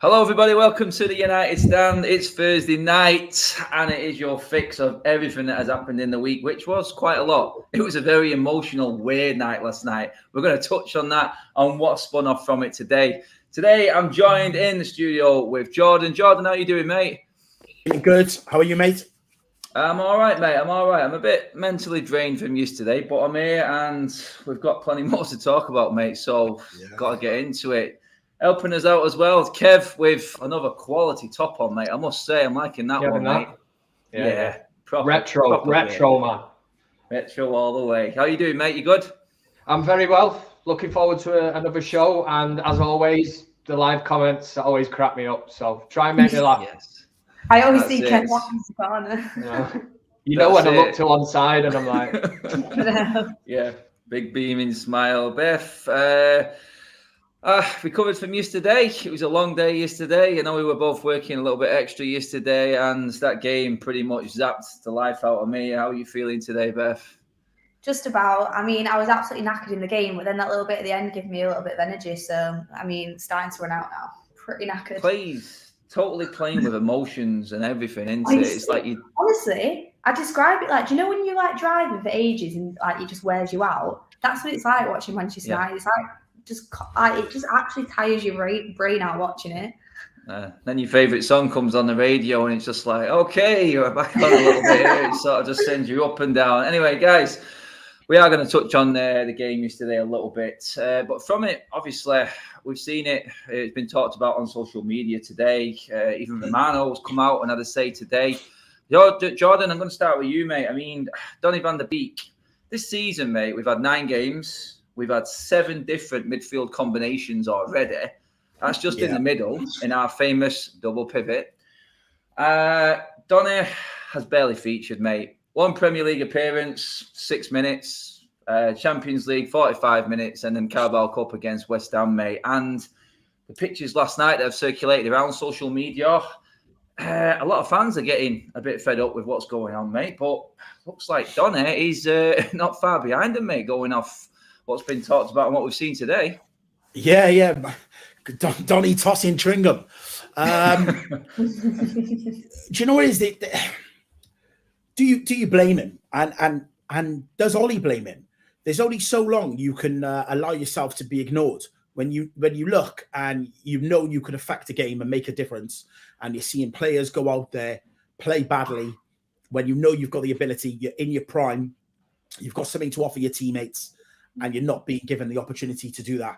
Hello, everybody. Welcome to the United Stand. It's Thursday night, and it is your fix of everything that has happened in the week, which was quite a lot. It was a very emotional, weird night last night. We're going to touch on that, on what spun off from it today. Today, I'm joined in the studio with Jordan. Jordan, how you doing, mate? Good. How are you, mate? I'm all right, mate. I'm all right. I'm a bit mentally drained from yesterday, but I'm here, and we've got plenty more to talk about, mate. So, got to get into it. Helping us out as well, Kev, with another quality top on, mate. I must say, I'm liking that one, mate. Yeah. Proper, retro, man. Retro all the way. How you doing, mate? You good? I'm very well. Looking forward to another show. And as always, the live comments always crack me up. So try and make me laugh. Yes. I always see Kev laughing to corner. Yeah. You know when I look to one side and I'm like... Yeah, big beaming smile. Beth, recovered from yesterday. It was a long day yesterday. I know we were both working a little bit extra yesterday, and that game pretty much zapped the life out of me. How are you feeling today, Beth? Just about. I mean, I was absolutely knackered in the game, but then that little bit at the end gave me a little bit of energy. So, I mean, starting to run out now. Pretty knackered. Totally playing with emotions and everything, isn't it? It's like you... Honestly, I describe it like, do you know when you like driving for ages and like it just wears you out? That's what it's like watching Manchester United. It's like, it just actually tires your brain out watching it. Then your favourite song comes on the radio and it's just like, okay, you're back on a little bit here. It sort of just sends you up and down. Anyway, guys, we are going to touch on the game yesterday a little bit. But from it, obviously, we've seen it. It's been talked about on social media today. Even Romano's come out and had a say today. Jordan, I'm going to start with you, mate. I mean, Donny van der Beek, this season, mate, we've had 9 games. We've had 7 different midfield combinations already. That's just in the middle in our famous double pivot. Donny has barely featured, mate. 1 Premier League appearance, 6 minutes. Champions League, 45 minutes. And then Carabao Cup against West Ham, mate. And the pictures last night that have circulated around social media, a lot of fans are getting a bit fed up with what's going on, mate. But looks like Donny is not far behind him, mate, going off what's been talked about and what we've seen today. Yeah. Donny tossing Tringham. Do you know what it is? Do you blame him? And does Ollie blame him? There's only so long you can allow yourself to be ignored. When you look and you know you could affect a game and make a difference, and you're seeing players go out there, play badly, when you know you've got the ability, you're in your prime, you've got something to offer your teammates, and you're not being given the opportunity to do that.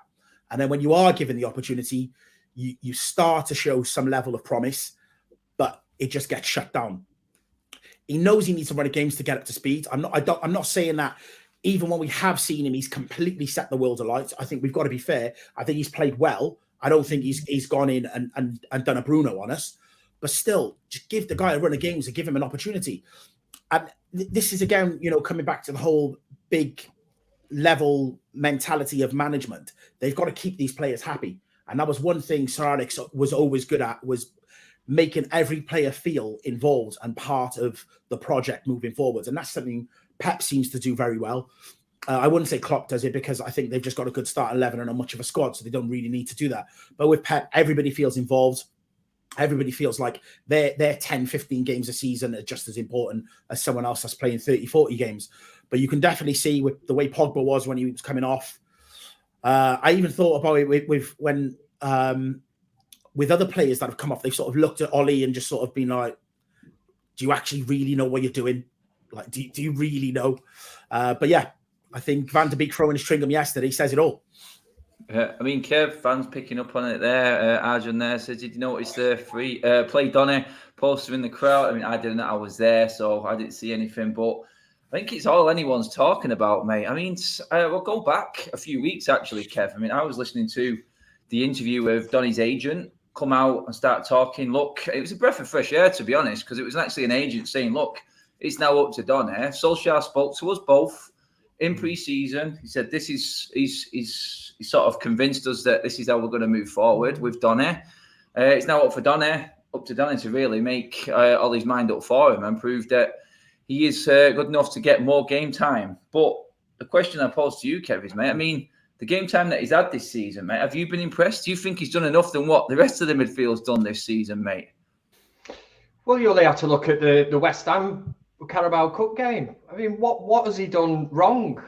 And then when you are given the opportunity, you start to show some level of promise, but it just gets shut down. He knows he needs to run a games to get up to speed. I'm not saying that even when we have seen him, he's completely set the world alight. I think we've got to be fair. I think he's played well. I don't think he's gone in and done a Bruno on us. But still, just give the guy a run of games and give him an opportunity. And this is, again, coming back to the whole big level mentality of management. They've got to keep these players happy, and that was one thing Sir Alex was always good at, was making every player feel involved and part of the project moving forwards. And that's something Pep seems to do very well. I wouldn't say Klopp does it, because I think they've just got a good start 11 and not much of a squad, so they don't really need to do that. But with Pep, everybody feels involved. Everybody feels like their 10, 15 games a season are just as important as someone else that's playing 30, 40 games. But you can definitely see with the way Pogba was when he was coming off. I even thought about it with other players that have come off. They've sort of looked at Ollie and just sort of been like, do you actually really know what you're doing? Like, do you really know? But yeah, I think Van der Beek throwing his Tringham yesterday says it all. I mean, Kev, fans picking up on it there. Arjun there says, did you notice the free play Donny poster in the crowd? I mean, I didn't. I was there, so I didn't see anything. But I think it's all anyone's talking about, mate. I mean, we'll go back a few weeks, actually, Kev. I mean, I was listening to the interview with Donny's agent come out and start talking. Look, it was a breath of fresh air, to be honest, because it was actually an agent saying, look, it's now up to Donny. Solskjaer spoke to us both in pre-season. He said he's sort of convinced us that this is how we're going to move forward with Donny. It's now up to Donny to really make Ollie's mind up for him and prove that he is good enough to get more game time. But the question I pose to you, Kev, is, mate, I mean, the game time that he's had this season, mate, have you been impressed? Do you think he's done enough than what the rest of the midfield's done this season, mate? Well, you only have to look at the West Ham Carabao Cup game. I mean, what has he done wrong?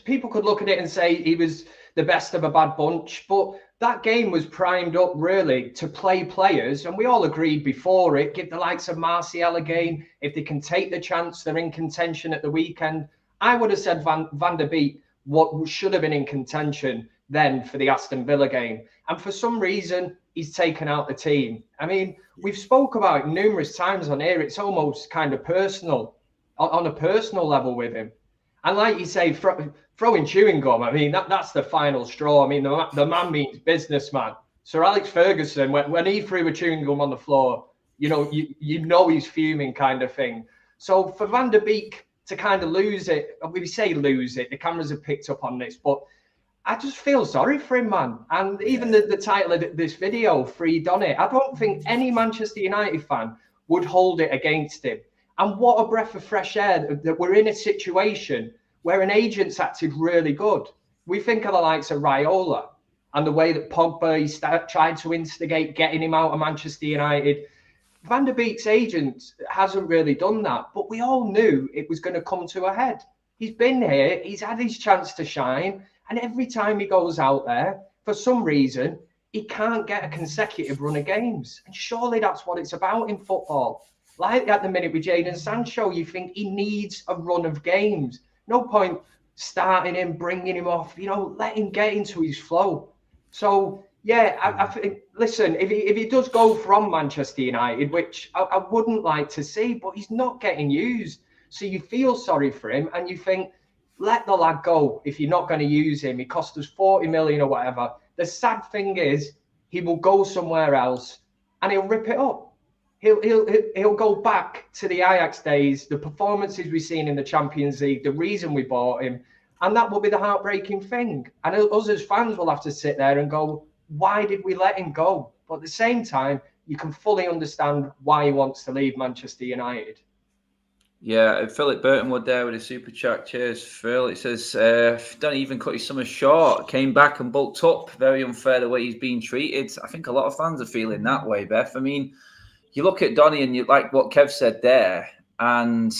People could look at it and say he was the best of a bad bunch, but that game was primed up really to play players, and we all agreed before it, give the likes of Martial a game. If they can take the chance, they're in contention at the weekend. I would have said Van der Beek what should have been in contention then for the Aston Villa game. And for some reason, he's taken out the team. I mean, we've spoke about it numerous times on here. It's almost kind of personal, on a personal level with him. And like you say, throwing chewing gum, I mean, that's the final straw. I mean, the man means businessman. Sir Alex Ferguson, when he threw a chewing gum on the floor, you know he's fuming kind of thing. So for Van der Beek to kind of lose it, we say lose it, the cameras have picked up on this, but I just feel sorry for him, man. And even the title of this video, Free Donny, I don't think any Manchester United fan would hold it against him. And what a breath of fresh air that we're in a situation where an agent's acted really good. We think of the likes of Raiola and the way that Pogba tried to instigate getting him out of Manchester United. Van der Beek's agent hasn't really done that, but we all knew it was going to come to a head. He's been here, he's had his chance to shine, and every time he goes out there, for some reason, he can't get a consecutive run of games. And surely that's what it's about in football. Like at the minute with Jadon Sancho, you think he needs a run of games. No point starting him, bringing him off, let him get into his flow. So, yeah, I think, listen, if he does go from Manchester United, which I wouldn't like to see, but he's not getting used. So you feel sorry for him and you think, let the lad go if you're not going to use him. He cost us 40 million or whatever. The sad thing is he will go somewhere else and he'll rip it up. He'll go back to the Ajax days, the performances we've seen in the Champions League, the reason we bought him, and that will be the heartbreaking thing. And us as fans will have to sit there and go, why did we let him go? But at the same time, you can fully understand why he wants to leave Manchester United. Yeah, Philip Burtonwood there with a super chat. Cheers, Phil. It says, don't even cut his summer short. Came back and bulked up. Very unfair the way he's being treated. I think a lot of fans are feeling that way, Beth. I mean, you look at Donny and you like what Kev said there, and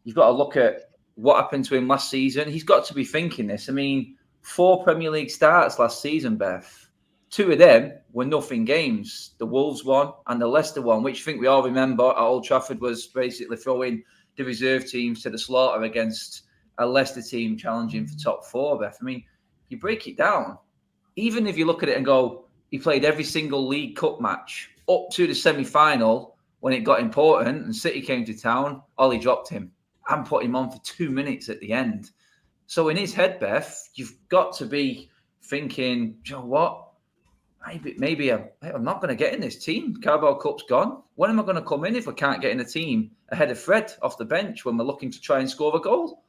you've got to look at what happened to him last season. He's got to be thinking this. I mean, 4 Premier League starts last season, Beth. 2 of them were nothing games. The Wolves one and the Leicester one, which I think we all remember at Old Trafford was basically throwing the reserve teams to the slaughter against a Leicester team challenging for top 4, Beth. I mean, you break it down. Even if you look at it and go, he played every single League Cup match up to the semi-final when it got important and City came to town, Ollie dropped him and put him on for 2 minutes at the end. So in his head, Beth, you've got to be thinking, you know what? Maybe I'm not going to get in this team. Carabao Cup's gone. When am I going to come in if I can't get in the team ahead of Fred off the bench when we're looking to try and score a goal?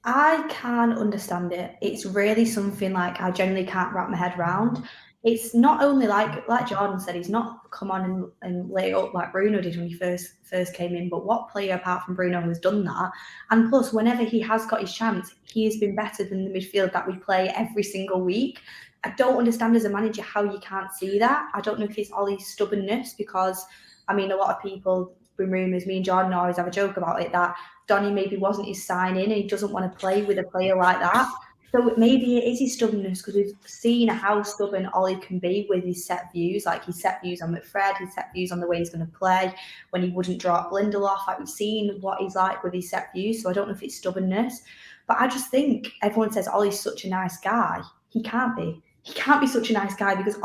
I can understand it. It's really something like I generally can't wrap my head around. It's not only like Jordan said, he's not come on and lay up like Bruno did when he first came in, but what player apart from Bruno has done that? And plus, whenever he has got his chance, he has been better than the midfield that we play every single week. I don't understand as a manager how you can't see that. I don't know if it's Ollie's stubbornness because, I mean, a lot of people, been rumours, me and Jordan always have a joke about it, that Donny maybe wasn't his signing and he doesn't want to play with a player like that. So maybe it is his stubbornness because we've seen how stubborn Ollie can be with his set views. Like his set views on McFred, his set views on the way he's going to play, when he wouldn't drop Lindelof. Like we've seen what he's like with his set views. So I don't know if it's stubbornness. But I just think everyone says Ollie's such a nice guy. He can't be. He can't be such a nice guy because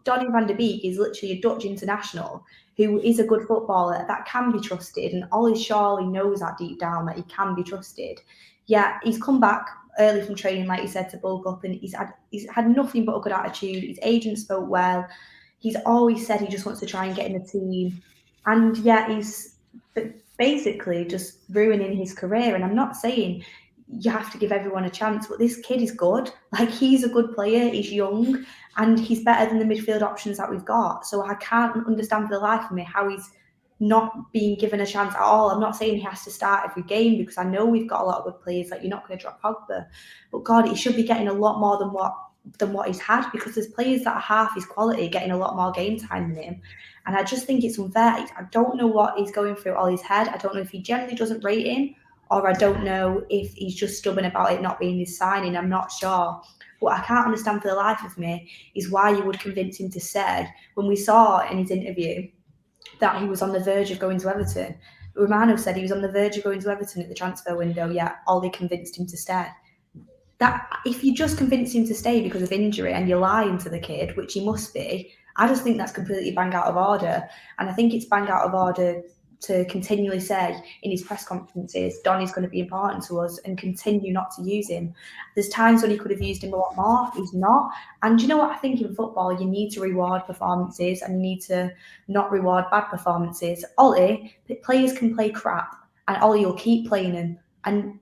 Donny van der Beek is literally a Dutch international who is a good footballer that can be trusted. And Ollie surely knows that deep down that he can be trusted. Yeah, he's come back early from training, like you said, to bulk up, and he's had nothing but a good attitude. His agent spoke well. He's always said he just wants to try and get in the team. And yeah, he's basically just ruining his career. And I'm not saying you have to give everyone a chance, but this kid is good. Like, he's a good player, he's young, and he's better than the midfield options that we've got. So I can't understand for the life of me how he's not being given a chance at all. I'm not saying he has to start every game because I know we've got a lot of good players. Like, you're not going to drop Pogba, but God, he should be getting a lot more than what he's had, because there's players that are half his quality getting a lot more game time than him. And I just think it's unfair. I don't know what he's going through all his head. I don't know if he generally doesn't rate him, or I don't know if he's just stubborn about it not being his signing. I'm not sure. What I can't understand for the life of me is why you would convince him to stay when we saw in his interview that he was on the verge of going to Everton. Romano said he was on the verge of going to Everton at the transfer window, yet Ollie convinced him to stay. That if you just convince him to stay because of injury and you're lying to the kid, which he must be, I just think that's completely bang out of order. And I think it's bang out of order to continually say in his press conferences, Donny's going to be important to us, and continue not to use him. There's times when he could have used him a lot more. He's not. And you know what? I think in football, you need to reward performances and you need to not reward bad performances. Ollie, players can play crap and Ollie will keep playing him. And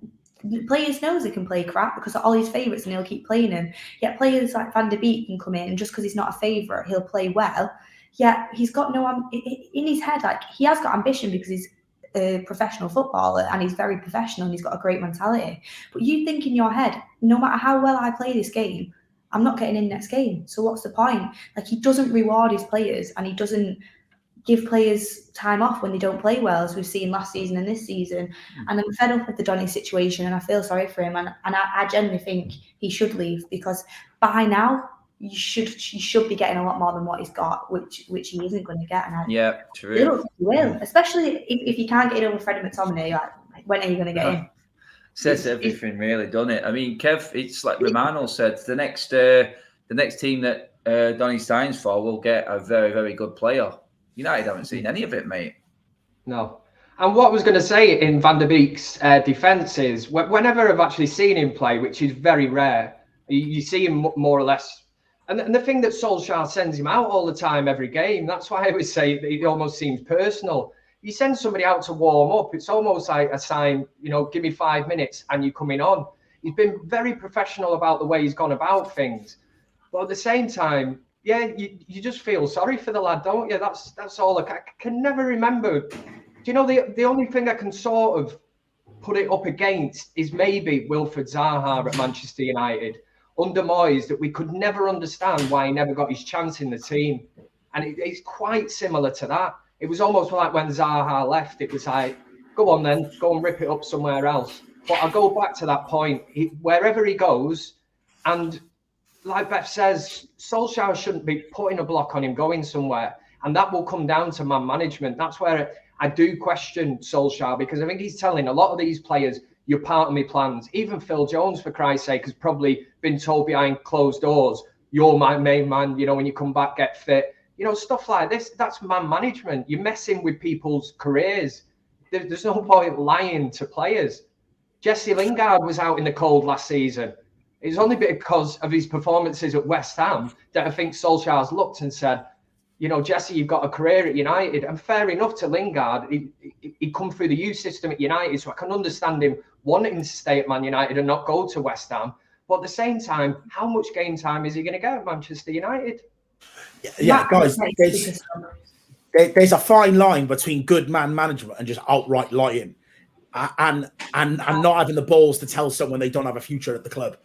players knows he can play crap because they're Ollie's favourites and he'll keep playing him. Yet players like Van der Beek can come in and just because he's not a favourite, he'll play well. Yeah, he's got in his head, like, he has got ambition because he's a professional footballer and he's very professional and he's got a great mentality. But you think in your head, no matter how well I play this game, I'm not getting in next game. So what's the point? Like, he doesn't reward his players and he doesn't give players time off when they don't play well, as we've seen last season and this season. And I'm fed up with the Donny situation and I feel sorry for him. And I genuinely think he should leave, because by now, he should be getting a lot more than what he's got, which he isn't going to get. And yeah, true. He will, especially if you can't get in over Freddie McTominay. Like, when are you going to get in? Says everything, really, doesn't it? I mean, Kev, it's like Romano said, the next team that Donny signs for will get a very, very good player. United haven't seen any of it, mate. No. And what I was going to say in Van der Beek's defence is, whenever I've actually seen him play, which is very rare, you see him more or less. And the thing that Solskjaer sends him out all the time, every game, that's why I always say that it almost seems personal. You send somebody out to warm up, it's almost like a sign, give me 5 minutes and you're coming on. He's been very professional about the way he's gone about things. But at the same time, yeah, you just feel sorry for the lad, don't you? That's all. I can never remember. Do you know, the only thing I can sort of put it up against is maybe Wilfried Zaha at Manchester United under Moyes, that we could never understand why he never got his chance in the team. And it's quite similar to that. It was almost like when Zaha left, it was like, go on then, go and rip it up somewhere else. But I'll go back to that point. Wherever he goes, and like Beth says, Solskjaer shouldn't be putting a block on him going somewhere. And that will come down to man management. That's where I do question Solskjaer, because I think he's telling a lot of these players, you're part of my plans. Even Phil Jones, for Christ's sake, has probably been told behind closed doors, you're my main man, when you come back, get fit. Stuff like this, that's man management. You're messing with people's careers. There's no point lying to players. Jesse Lingard was out in the cold last season. It's only because of his performances at West Ham that I think Solskjaer's looked and said, Jesse, you've got a career at United. And fair enough to Lingard, he come through the youth system at United, so I can understand him wanting to stay at Man United and not go to West Ham. But at the same time, how much game time is he going to get at Manchester United? Yeah, guys, there's a fine line between good man management and just outright lying, and not having the balls to tell someone they don't have a future at the club.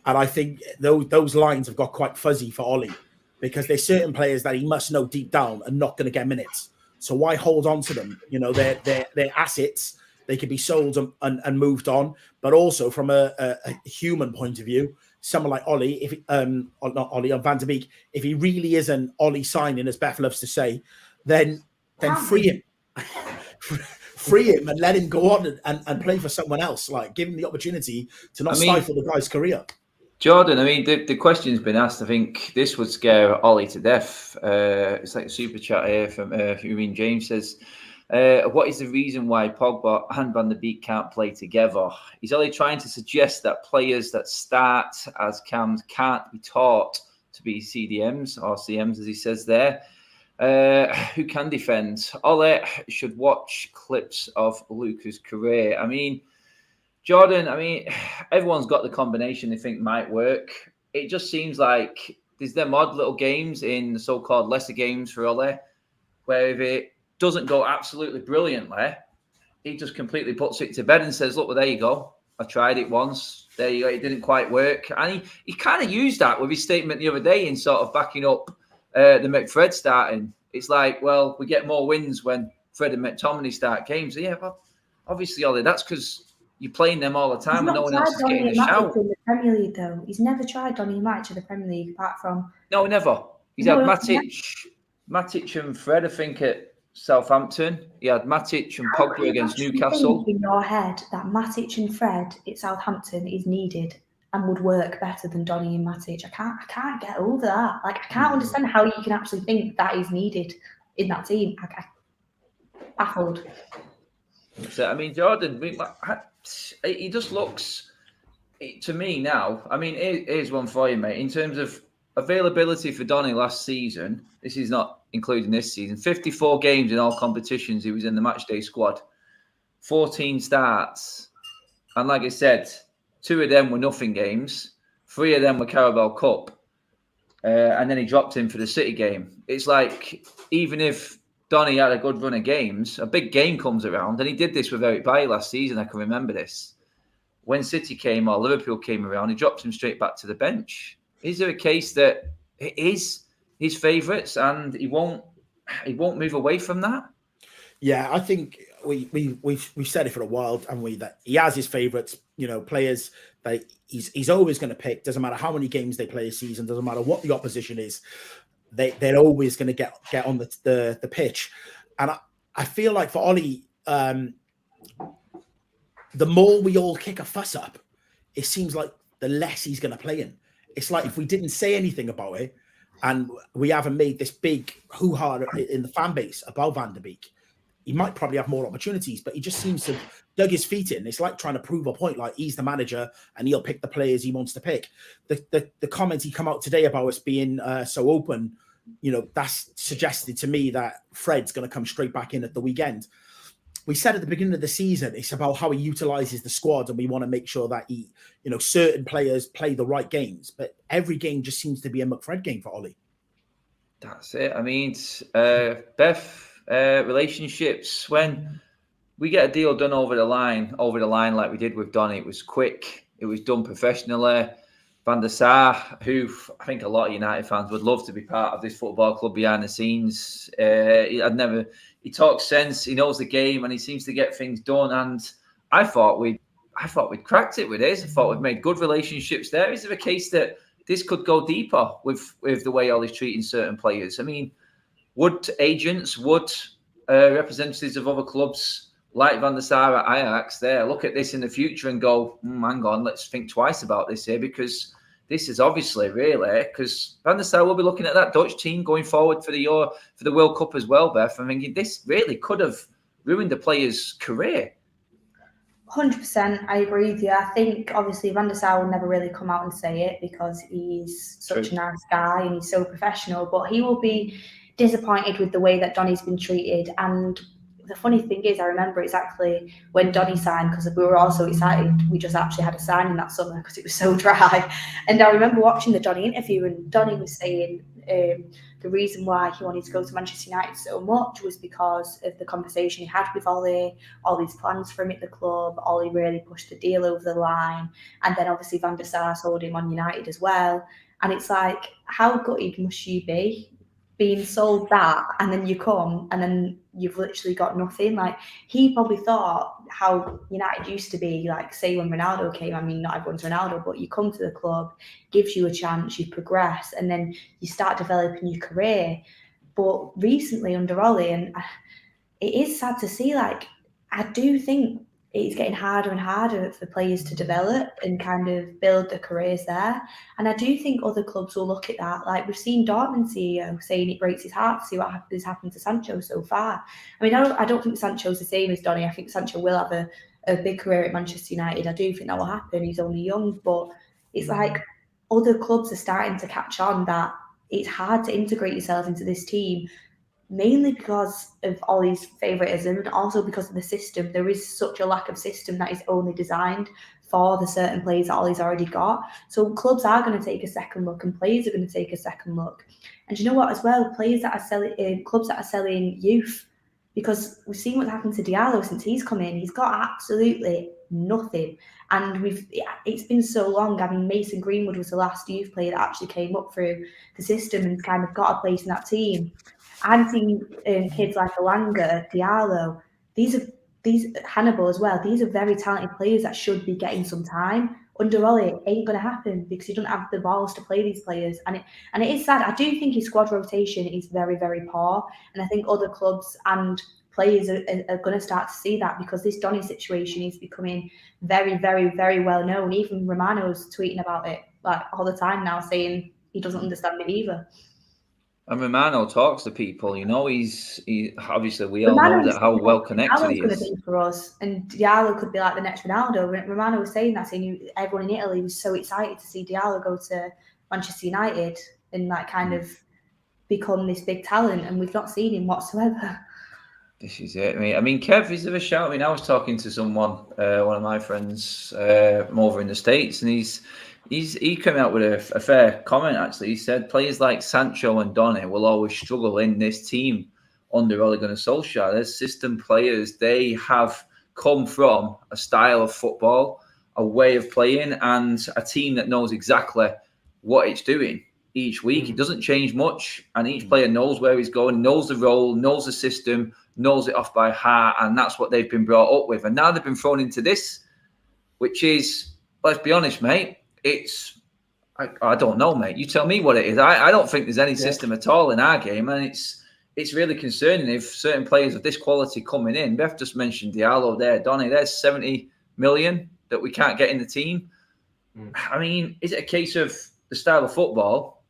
And I think those lines have got quite fuzzy for Ollie, because there's certain players that he must know deep down are not going to get minutes. So why hold on to them? They're assets. They could be sold and moved on. But also from a human point of view, someone like Ollie, not Ollie, or Van der Beek, if he really is an Ollie signing, as Beth loves to say, then free him. Free him and let him go on and play for someone else. Like, give him the opportunity to not stifle the guy's career. Jordan, the question's been asked. I think this would scare Ollie to death. It's like a super chat here from James says, what is the reason why Pogba and Van der Beek can't play together? He's only trying to suggest that players that start as cams can't be taught to be CDMs or CMs, as he says there. Who can defend? Ole should watch clips of Luka's career. Jordan, everyone's got the combination they think might work. It just seems like there's them odd little games in the so-called lesser games for Ole, where doesn't go absolutely brilliantly, he just completely puts it to bed and says, look, well, there you go. I tried it once. There you go. It didn't quite work. And he kind of used that with his statement the other day in sort of backing up the McFred starting. It's like, well, we get more wins when Fred and McTominay start games. So, yeah, well, obviously, Ollie, that's because you're playing them all the time and no one else is getting a shout. In the Premier League, though. He's never tried Donny and Matic in the Premier League apart from... No, never. He's had Matic and Fred, I think, at Southampton. He had Matic and Pogba against Newcastle. In your head that Matic and Fred at Southampton is needed and would work better than Donny and Matic. I can't get over that. Like, I can't understand how you can actually think that is needed in that team. Baffled. So, I mean, Jordan, he just looks, to me now, I mean, here's one for you, mate. In terms of availability for Donny last season, this is not including this season, 54 games in all competitions. He was in the matchday squad, 14 starts. And like I said, 2 of them were nothing games, 3 of them were Carabao Cup. And then he dropped in for the City game. It's like, even if Donny had a good run of games, a big game comes around, and he did this with Eric Bailly last season, I can remember this. When City came or Liverpool came around, he dropped him straight back to the bench. Is there a case that it is his favourites and he won't move away from that? Yeah, I think we've said it for a while, haven't we? That he has his favourites, players that he's always going to pick. Doesn't matter how many games they play a season. Doesn't matter what the opposition is. They're always going to get on the pitch. And I feel like for Ollie, the more we all kick a fuss up, it seems like the less he's going to play in. It's like if we didn't say anything about it and we haven't made this big hoo-ha in the fan base about Van der Beek, he might probably have more opportunities, but he just seems to have dug his feet in. It's like trying to prove a point, like he's the manager and he'll pick the players he wants to pick. The comments he come out today about us being so open, that's suggested to me that Fred's going to come straight back in at the weekend. We said at the beginning of the season, it's about how he utilizes the squad, and we want to make sure that certain players play the right games. But every game just seems to be a McFred game for Ollie. That's it. I mean, Beth, relationships, when we get a deal done over the line like we did with Donny, it was quick, it was done professionally. Van der Sar, who I think a lot of United fans would love to be part of this football club behind the scenes. He talks sense, he knows the game, and he seems to get things done. And I thought we'd cracked it with this. I thought we'd made good relationships there. Is there a case that this could go deeper with the way Ollie's treating certain players? I mean, would agents, representatives of other clubs like Van der Sar at Ajax there look at this in the future and go, hang on, let's think twice about this here, because this is obviously really, because Van der Sar will be looking at that Dutch team going forward for the World Cup as well, Beth. I'm thinking this really could have ruined the player's career. 100%, I agree with you. I think obviously Van der Sar will never really come out and say it because he's such a nice guy and he's so professional, but he will be disappointed with the way that Donny's been treated. And the funny thing is, I remember exactly when Donny signed, because we were all so excited. We just actually had a signing that summer because it was so dry. And I remember watching the Donny interview, and Donny was saying the reason why he wanted to go to Manchester United so much was because of the conversation he had with Ollie, all these plans for him at the club. Ollie really pushed the deal over the line. And then obviously Van der Sar sold him on United as well. And it's like, how gutted must you be being sold that, and then you come and then you've literally got nothing? Like, he probably thought how United used to be, like, say when Ronaldo came. I mean, not everyone's Ronaldo, but you come to the club, gives you a chance, you progress, and then you start developing your career. But recently under Ollie, and it is sad to see, like, I do think it's getting harder and harder for players to develop and kind of build their careers there. And I do think other clubs will look at that. Like, we've seen Dortmund CEO saying it breaks his heart to see what has happened to Sancho so far. I mean, I don't think Sancho's the same as Donny. I think Sancho will have a big career at Manchester United. I do think that will happen. He's only young, but it's like other clubs are starting to catch on that it's hard to integrate yourself into this team, mainly because of Ollie's favouritism and also because of the system. There is such a lack of system that is only designed for the certain players that Ollie's already got. So clubs are going to take a second look and players are going to take a second look. And you know what as well? Clubs that are selling youth, because we've seen what's happened to Diallo since he's come in. He's got absolutely nothing. And it's been so long. I mean, Mason Greenwood was the last youth player that actually came up through the system and kind of got a place in that team. I've seen kids like Alanga, Diallo, these Hannibal as well. These are very talented players that should be getting some time. Under Ollie, it ain't going to happen because he doesn't have the balls to play these players. And it is sad. I do think his squad rotation is very, very poor. And I think other clubs and players are going to start to see that, because this Donny situation is becoming very, very, very well known. Even Romano's tweeting about it like all the time now, saying he doesn't understand it either. And Romano talks to people, you know. He obviously, we all know that how well connected he is. Going to be for us, and Diallo could be like the next Ronaldo. Romano was saying that, saying everyone in Italy was so excited to see Diallo go to Manchester United and like kind of become this big talent, and we've not seen him whatsoever. This is it. I mean, Kev, is there a shout? I mean, I was talking to someone, one of my friends, over in the States, and he came out with a fair comment, actually. He said players like Sancho and Donny will always struggle in this team under Ole Gunnar Solskjaer. There's system players. They have come from a style of football, a way of playing, and a team that knows exactly what it's doing each week. It doesn't change much, and each player knows where he's going, knows the role, knows the system, knows it off by heart, and that's what they've been brought up with. And now they've been thrown into this, which is, let's be honest, mate, I don't know, mate. You tell me what it is. I don't think there's any system at all in our game, and it's really concerning if certain players of this quality coming in. Beth just mentioned Diallo there, Donny. There's 70 million that we can't get in the team. I mean, is it a case of the style of football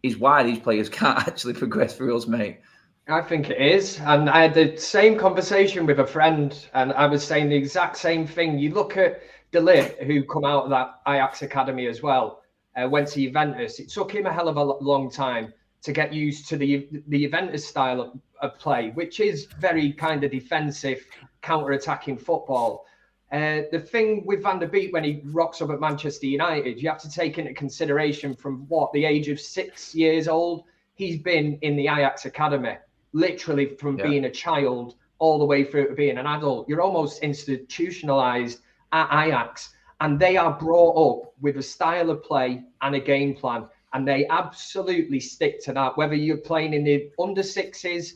is why these players can't actually progress for us, mate? I think it is. And I had the same conversation with a friend, and I was saying the exact same thing. You look at De Ligt, who come out of that Ajax academy as well, went to Juventus. It took him a hell of a long time to get used to the Juventus style of play, which is very kind of defensive, counter-attacking football. The thing with Van der Beek, when he rocks up at Manchester United, you have to take into consideration from the age of 6 years old, he's been in the Ajax academy, literally from being a child all the way through to being an adult. You're almost institutionalized at Ajax, and they are brought up with a style of play and a game plan, and they absolutely stick to that, whether you're playing in the under 6s,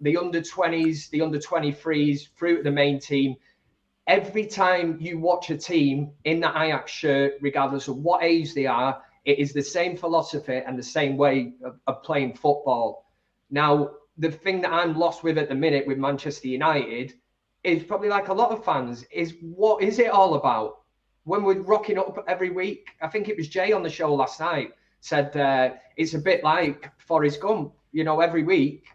the under 20s, the under 23s, through to the main team. Every time you watch a team in the Ajax shirt, regardless of what age they are, it is the same philosophy and the same way of playing football. Now, the thing that I'm lost with at the minute with Manchester United is probably like a lot of fans, is what is it all about? When we're rocking up every week, I think it was Jay on the show last night, said it's a bit like Forrest Gump. You know, every week,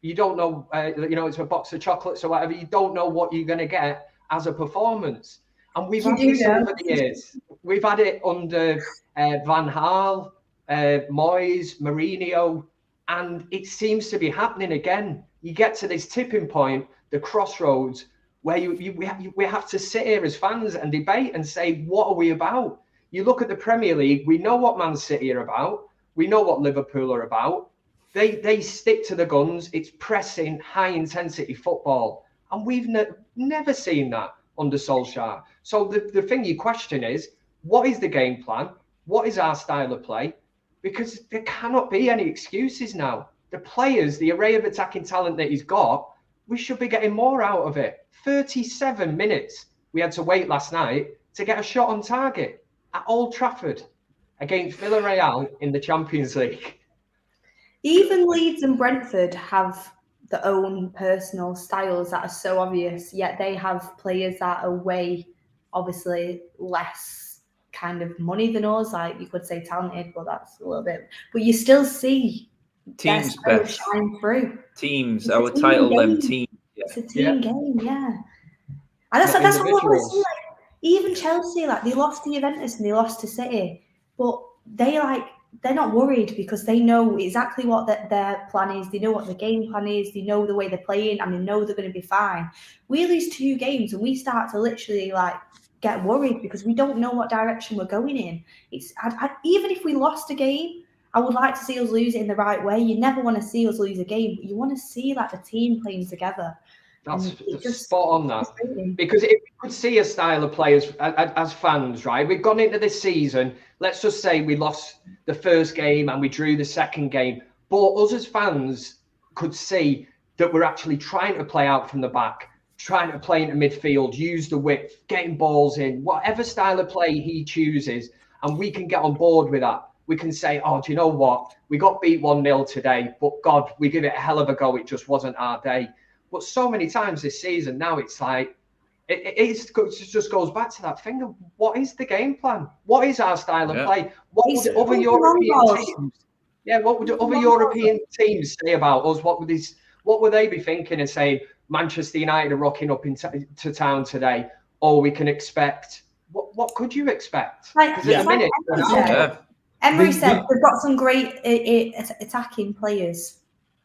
you don't know, it's a box of chocolates or whatever. You don't know what you're going to get as a performance. And we've had this over the years. We've had it under Van Gaal, Moyes, Mourinho, and it seems to be happening again. You get to this tipping point, the crossroads, where we have to sit here as fans and debate and say, what are we about? You look at the Premier League, we know what Man City are about. We know what Liverpool are about. They stick to the guns. It's pressing, high-intensity football. And we've never seen that under Solskjaer. So the thing you question is, what is the game plan? What is our style of play? Because there cannot be any excuses now. The players, the array of attacking talent that he's got, we should be getting more out of it. 37 minutes we had to wait last night to get a shot on target at Old Trafford against Villarreal in the Champions League. Even Leeds and Brentford have their own personal styles that are so obvious, yet they have players that are way, obviously, less kind of money than us. Like, you could say talented, but that's a little bit. But you still see teams shine through. Teams, I would title them teams. It's a team game, yeah. And that's what I want to see. Like, even Chelsea, like, they lost to Juventus and they lost to City, but they're not worried because they know exactly what their plan is. They know what the game plan is. They know the way they're playing, and they know they're going to be fine. We lose 2 games and we start to literally get worried because we don't know what direction we're going in. Even if we lost a game, I would like to see us lose it in the right way. You never want to see us lose a game. You want to see like the team playing together. That's just spot on that. Because if we could see a style of players as fans, right? We've gone into this season. Let's just say we lost the first game and we drew the second game. But us as fans could see that we're actually trying to play out from the back, trying to play into midfield, use the width, getting balls in, whatever style of play he chooses. And we can get on board with that. We can say, oh, do you know what? We got beat 1-0 today, but God, we give it a hell of a go. It just wasn't our day. But so many times this season, now it's like, it just goes back to that thing of what is the game plan? What is our style of play? What would other European teams? Yeah, what would other European teams say about us? What would they be thinking and saying, Manchester United are rocking up into town today? Or we can expect, what could you expect? Because at the minute, Emery said we've got some great attacking players.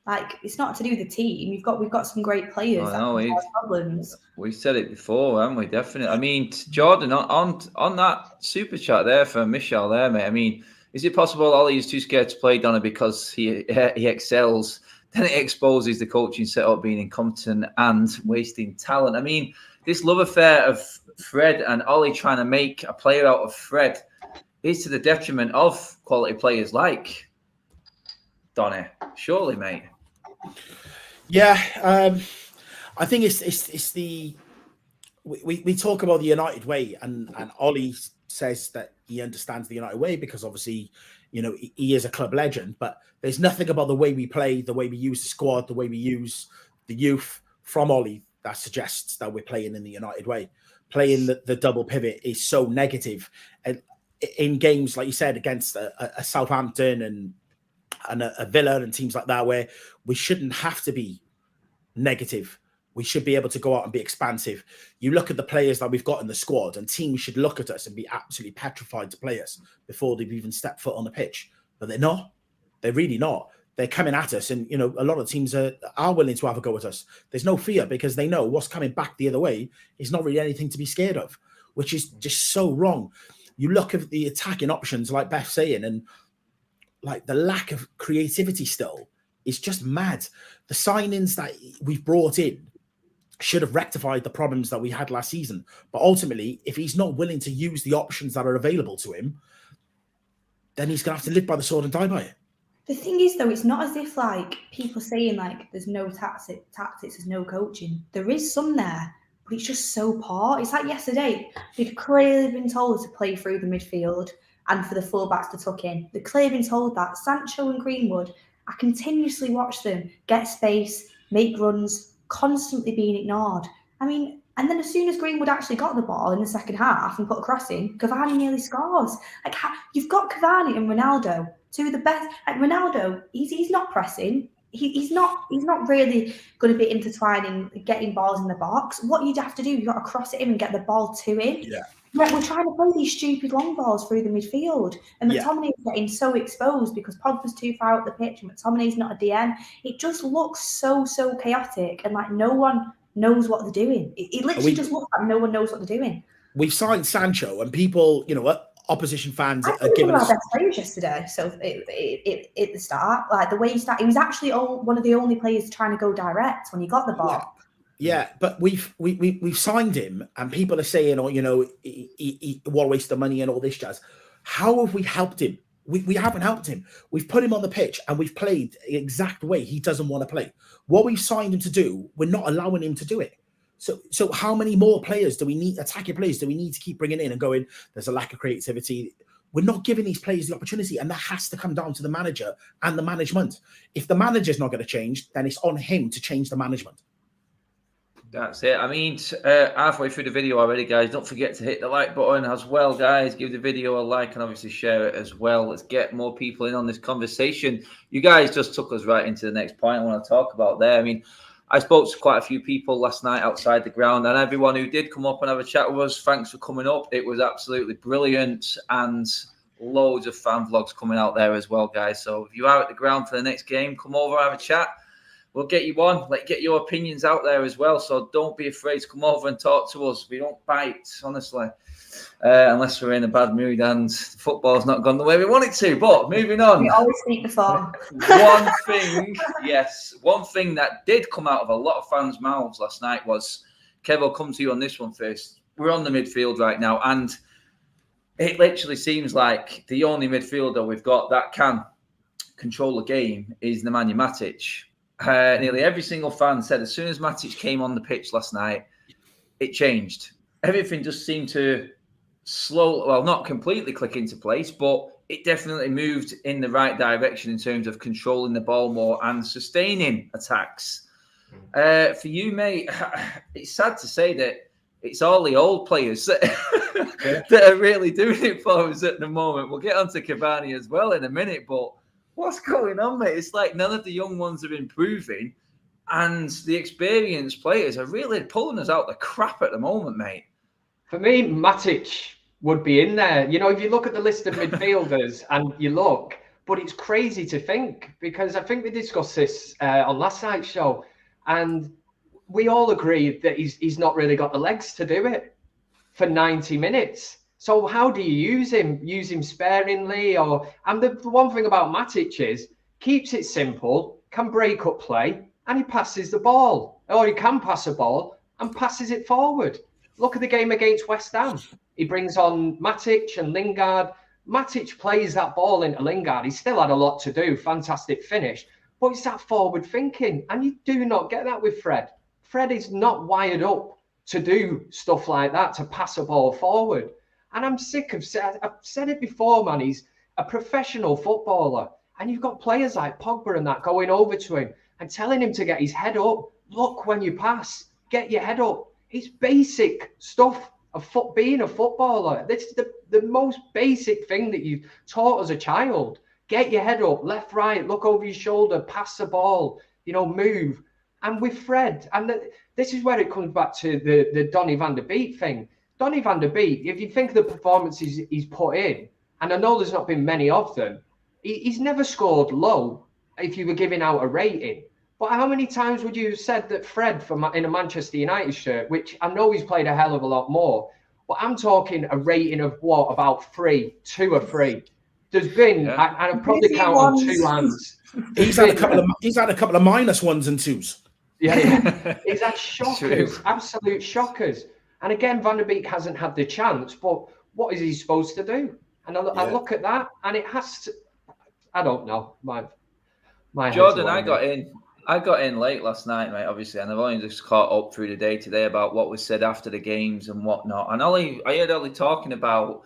Like, it's not to do with the team. We've got some great players that can cause problems. We said it before, haven't we? Definitely. I mean, Jordan, on that super chat there for Michelle there, mate. I mean, is it possible Ollie is too scared to play Donna because he excels? Then it exposes the coaching setup being incompetent and wasting talent. I mean, this love affair of Fred and Ollie trying to make a player out of Fred is to the detriment of quality players like Donny. Surely, mate. Yeah, I think it's the we talk about the United way, and Ollie says that he understands the United way because obviously, you know, he is a club legend. But there's nothing about the way we play, the way we use the squad, the way we use the youth from Ollie that suggests that we're playing in the United way. Playing the double pivot is so negative, and in games like you said against a Southampton and a Villa and teams like that, where we shouldn't have to be negative. We should be able to go out and be expansive. You look at the players that we've got in the squad, and teams should look at us and be absolutely petrified to play us before they've even stepped foot on the pitch. But they're not. They're really not. They're coming at us, and you know, a lot of teams are willing to have a go at us. There's no fear because they know what's coming back the other way is not really anything to be scared of, which is just so wrong. You look at the attacking options, like Beth's saying, and like the lack of creativity still is just mad. The signings that we've brought in should have rectified the problems that we had last season. But ultimately, if he's not willing to use the options that are available to him, then he's going to have to live by the sword and die by it. The thing is, though, it's not as if like people saying like there's no tactics, there's no coaching. There is some there, but it's just so poor. It's like yesterday, we'd clearly been told to play through the midfield and for the fullbacks to tuck in. They've clearly been told that. Sancho and Greenwood, I continuously watch them get space, make runs, constantly being ignored. I mean, and then as soon as Greenwood actually got the ball in the second half and put a cross in, Cavani nearly scores. Like, you've got Cavani and Ronaldo, two of the best. Like, Ronaldo, he's not pressing. He's not really going to be intertwining, getting balls in the box. What you'd have to do, you've got to cross it in and get the ball to him. Yeah. We're trying to play these stupid long balls through the midfield, and McTominay's getting so exposed because Pogba's too far out the pitch and McTominay's not a DM. It just looks so chaotic, and like no one knows what they're doing. It literally just looks like no one knows what they're doing. We've signed Sancho, and people, you know, opposition fans are giving us. Our best players yesterday. So at the start, like the way he started, he was actually one of the only players trying to go direct when he got the ball. Yeah, but we've signed him, and people are saying, "Oh, you know, what a waste of money and all this jazz." How have we helped him? We haven't helped him. We've put him on the pitch, and we've played the exact way he doesn't want to play. What we've signed him to do, we're not allowing him to do it. So how many more players do we need? Attacking players do we need to keep bringing in and going? There's a lack of creativity. We're not giving these players the opportunity, and that has to come down to the manager and the management. If the manager's not going to change, then it's on him to change the management. That's it. I mean, halfway through the video already, guys. Don't forget to hit the like button as well, guys. Give the video a like and obviously share it as well. Let's get more people in on this conversation. You guys just took us right into the next point I want to talk about there. I mean, I spoke to quite a few people last night outside the ground, and everyone who did come up and have a chat with us, thanks for coming up. It was absolutely brilliant, and loads of fan vlogs coming out there as well, guys. So if you are at the ground for the next game, come over, have a chat. we'll get you on. Get your opinions out there as well. So don't be afraid to come over and talk to us. We don't bite, honestly, unless we're in a bad mood and football's not gone the way we want it to. But moving on. We always speak before. One thing that did come out of a lot of fans' mouths last night was, Kev, I'll come to you on this one first. We're on the midfield right now, and it literally seems like the only midfielder we've got that can control the game is Nemanja Matic. Nearly every single fan said as soon as Matic came on the pitch last night, it changed. Everything just seemed to not completely click into place, but it definitely moved in the right direction in terms of controlling the ball more and sustaining attacks. For you, mate, it's sad to say that it's all the old players that are really doing it for us at the moment. We'll get onto Cavani as well in a minute, but what's going on, mate? It's like none of the young ones are improving, and the experienced players are really pulling us out the crap at the moment, mate. For me, Matic would be in there. You know, if you look at the list of midfielders and you look, but it's crazy to think, because I think we discussed this on last night's show, and we all agreed that he's not really got the legs to do it for 90 minutes. So how do you use him? Use him sparingly? And the one thing about Matic is keeps it simple, can break up play, and he passes the ball. Or he can pass a ball and passes it forward. Look at the game against West Ham. He brings on Matic and Lingard. Matic plays that ball into Lingard. He still had a lot to do. Fantastic finish. But it's that forward thinking. And you do not get that with Fred. Fred is not wired up to do stuff like that, to pass a ball forward. And I'm sick of I've said it before, man. He's a professional footballer. And you've got players like Pogba and that going over to him and telling him to get his head up. Look when you pass. Get your head up. It's basic stuff of being a footballer. This is the most basic thing that you've taught as a child. Get your head up, left, right, look over your shoulder, pass the ball, move. And with Fred, and this is where it comes back to the Donny van der Beek thing. Donny van der Beek, if you think of the performances he's put in, and I know there's not been many of them, he's never scored low if you were giving out a rating. But how many times would you have said that Fred in a Manchester United shirt, which I know he's played a hell of a lot more, but I'm talking a rating of what, about 3, 2 or 3. There's been, and I probably count on 2 hands. He's had a couple of minus 1s and 2s. Yeah. He's had shockers, absolute shockers. And again, Van der Beek hasn't had the chance, but what is he supposed to do? And I look at that, and it has to, I don't know. My Jordan, I got in late last night, mate, obviously, and I've only just caught up through the day today about what was said after the games and whatnot. And I heard Ollie talking about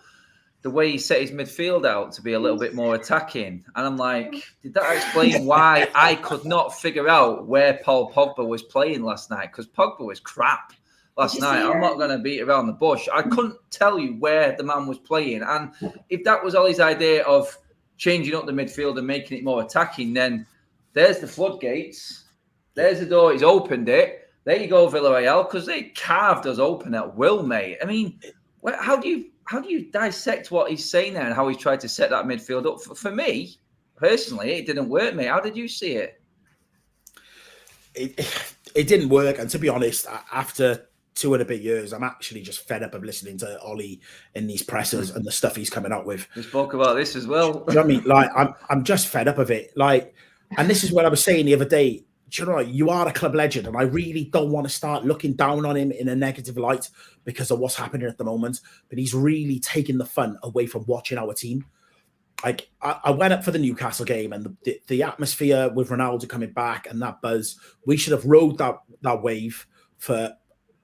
the way he set his midfield out to be a little bit more attacking. And I'm like, did that explain why I could not figure out where Paul Pogba was playing last night? Because Pogba was crap last night. I'm not going to beat around the bush. I couldn't tell you where the man was playing. And if that was Ollie's idea of changing up the midfield and making it more attacking, then there's the floodgates. There's the door. He's opened it. There you go, Villarreal, because they carved us open at will, mate. I mean, how do you dissect what he's saying there and how he's tried to set that midfield up? For me, personally, it didn't work, mate. How did you see it? It didn't work. And to be honest, after 2 and a bit years, I'm actually just fed up of listening to Ollie in these pressers and the stuff he's coming out with. We spoke about this as well. You know what I mean? Like, I'm just fed up of it. Like, and this is what I was saying the other day. Do you know what? You are a club legend, and I really don't want to start looking down on him in a negative light because of what's happening at the moment. But he's really taking the fun away from watching our team. Like, I went up for the Newcastle game, and the atmosphere with Ronaldo coming back and that buzz, we should have rode that wave for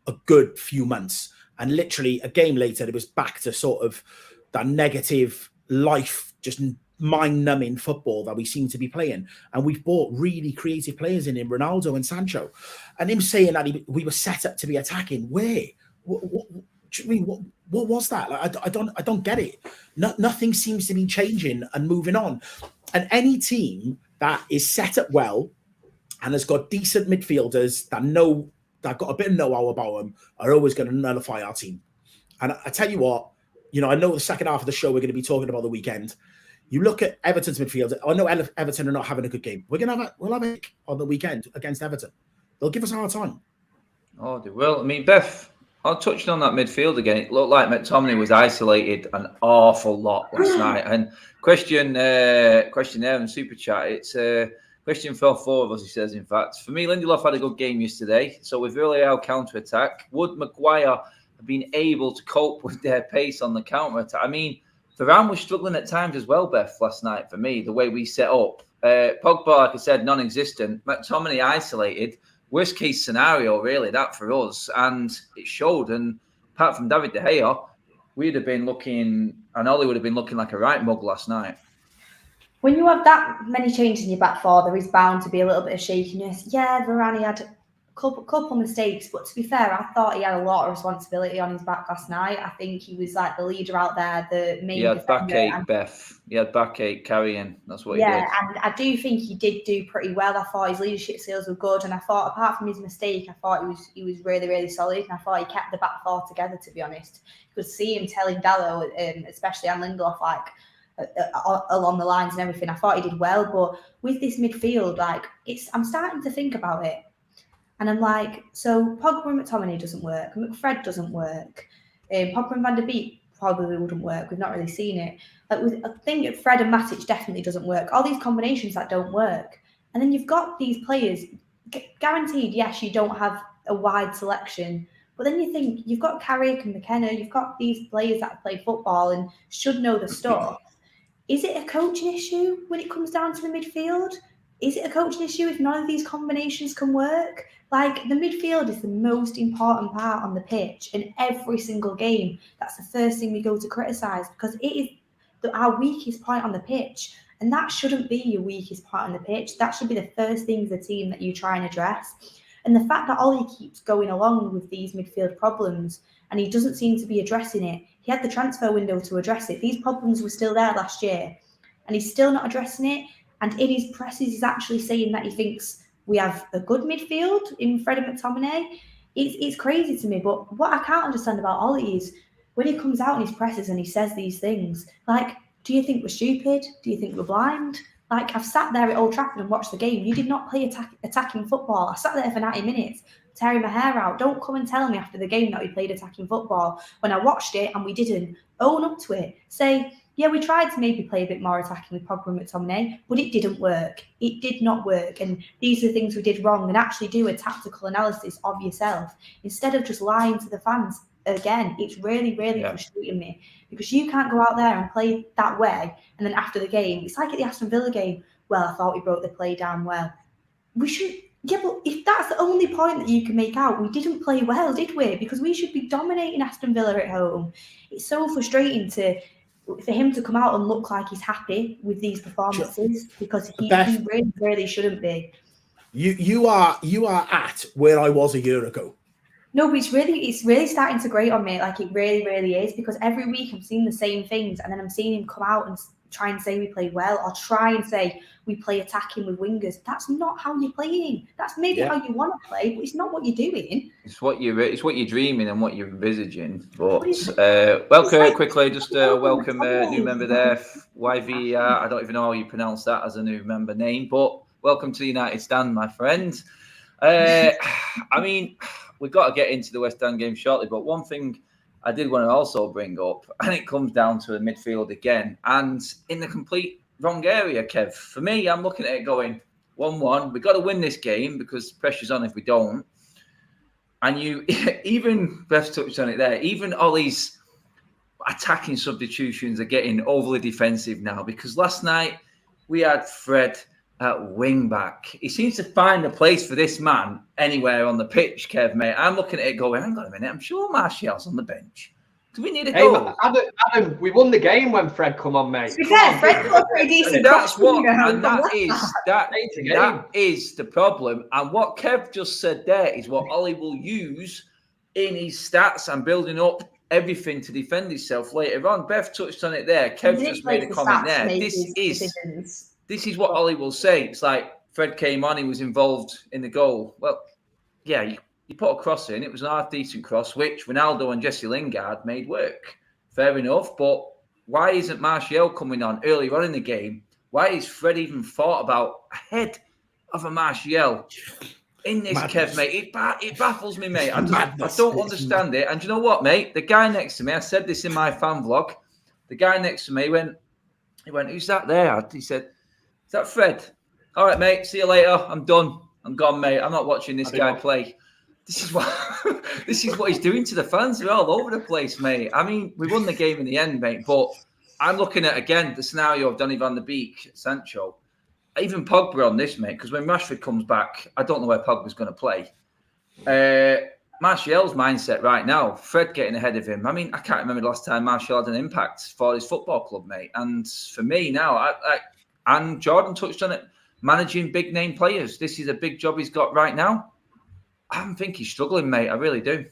a good few months. And literally a game later, it was back to sort of that negative life, just mind-numbing football that we seem to be playing. And we've bought really creative players in Ronaldo and Sancho. And him saying that we were set up to be attacking, where? What do you mean? What was that? Like, I don't get it. Nothing seems to be changing and moving on. And any team that is set up well and has got decent midfielders that got a bit of know-how about them are always going to nullify our team. And I tell you what, I know the second half of the show we're going to be talking about the weekend. You look at Everton's midfield. I know Everton are not having a good game. We'll have a on the weekend against Everton. They'll give us a hard time. Oh, they will. I mean, Beth, I'll touch on that midfield again. It looked like McTominay was isolated an awful lot last night. And question there in Super Chat. It's a question for all four of us, he says, in fact. For me, Lindelof had a good game yesterday. So with Villarreal counter-attack, would Maguire have been able to cope with their pace on the counter-attack? I mean, Varane was struggling at times as well, Beth, last night for me, the way we set up. Pogba, like I said, non-existent. McTominay isolated. Worst case scenario, really, that for us. And it showed. And apart from David De Gea, we'd have been looking, and Ollie would have been looking like a right mug last night. When you have that many changes in your back four, there is bound to be a little bit of shakiness. Yeah, Varane had a couple mistakes, but to be fair, I thought he had a lot of responsibility on his back last night. I think he was like the leader out there, the main. He had backache, Beth. He had backache carrying. That's what he did. Yeah, and I do think he did do pretty well. I thought his leadership skills were good, and I thought, apart from his mistake, I thought he was really, really solid, and I thought he kept the back four together. To be honest, you could see him telling Dallo, especially on Lindelof, like along the lines and everything. I thought he did well, but with this midfield, like I'm starting to think about it. And I'm like, so Pogba and McTominay doesn't work. McFred doesn't work. Pogba and Van der Beek probably wouldn't work. We've not really seen it. I think Fred and Matic definitely doesn't work. All these combinations that don't work. And then you've got these players, guaranteed, yes, you don't have a wide selection. But then you think, you've got Carrick and McKenna, you've got these players that have played football and should know the stuff. Is it a coaching issue when it comes down to the midfield? Is it a coaching issue if none of these combinations can work? Like, the midfield is the most important part on the pitch, and every single game, that's the first thing we go to criticise, because it is our weakest point on the pitch, and that shouldn't be your weakest point on the pitch. That should be the first thing as a team that you try and address. And the fact that Ollie keeps going along with these midfield problems, and he doesn't seem to be addressing it. He had the transfer window to address it. These problems were still there last year, and he's still not addressing it. And in his presses, he's actually saying that he thinks we have a good midfield in Fred and McTominay. It's crazy to me. But what I can't understand about Ollie is when he comes out in his presses and he says these things, like, do you think we're stupid? Do you think we're blind? Like, I've sat there at Old Trafford and watched the game. You did not play attacking football. I sat there for 90 minutes, tearing my hair out. Don't come and tell me after the game that we played attacking football when I watched it and we didn't. Own up to it. Say, yeah, we tried to maybe play a bit more attacking with Pogba and McTominay, but it didn't work. It did not work. And these are the things we did wrong, and actually do a tactical analysis of yourself instead of just lying to the fans. Again, it's really, really frustrating me because you can't go out there and play that way. And then after the game, it's like at the Aston Villa game. Well, I thought we broke the play down well. We should, yeah, but if that's the only point that you can make out, we didn't play well, did we? Because we should be dominating Aston Villa at home. It's so frustrating for him to come out and look like he's happy with these performances because he really, really shouldn't be. You are at where I was a year ago. No, but it's really starting to grate on me. Like, it really, really is, because every week I'm seeing the same things, and then I'm seeing him come out and try and say we play well, or try and say we play attacking with wingers. That's not how you're playing. That's maybe how you want to play, but it's not what you're doing. It's what you're dreaming and what you're envisaging. But welcome quickly, just welcome a new member there, YV. I don't even know how you pronounce that as a new member name, but welcome to the United Stand, my friend. I mean, we've got to get into the West Ham game shortly, but one thing I did want to also bring up, and it comes down to the midfield again, and in the complete wrong area, Kev. For me, I'm looking at it going 1-1. We've got to win this game because pressure's on if we don't. And even Beth touched on it there, even Ollie's attacking substitutions are getting overly defensive now, because last night we had Fred at wing back. He seems to find a place for this man anywhere on the pitch, Kev, mate. I'm looking at it going, hang on a minute, I'm sure Martial's on the bench. Do we need a goal? Adam, we won the game when Fred come on, mate. Fred got pretty decent. That's what, and that is the problem. And what Kev just said there is what Ollie will use in his stats and building up everything to defend himself later on. Beth touched on it there. Kev just made a comment there. This is what Ollie will say. It's like Fred came on, he was involved in the goal. Well, yeah, you put a cross in. It was an half-decent cross, which Ronaldo and Jesse Lingard made work. Fair enough, but why isn't Martial coming on earlier on in the game? Why is Fred even thought about ahead of a Martial in this, Madness. Kev, mate? It baffles me, mate. I Madness. don't It's understand it. And do you know what, mate? The guy next to me, I said this in my fan vlog. The guy next to me went, who's that there? He said, is that Fred? All right, mate. See you later. I'm done. I'm gone, mate. I'm not watching this guy play. This is what he's doing to the fans. They're all over the place, mate. I mean, we won the game in the end, mate. But I'm looking at, again, the scenario of Donny van de Beek, Sancho. Even Pogba on this, mate, because when Rashford comes back, I don't know where Pogba's going to play. Martial's mindset right now, Fred getting ahead of him. I mean, I can't remember the last time Martial had an impact for his football club, mate. And for me now, and Jordan touched on it, managing big name players. This is a big job he's got right now. I think he's struggling, mate. I really do.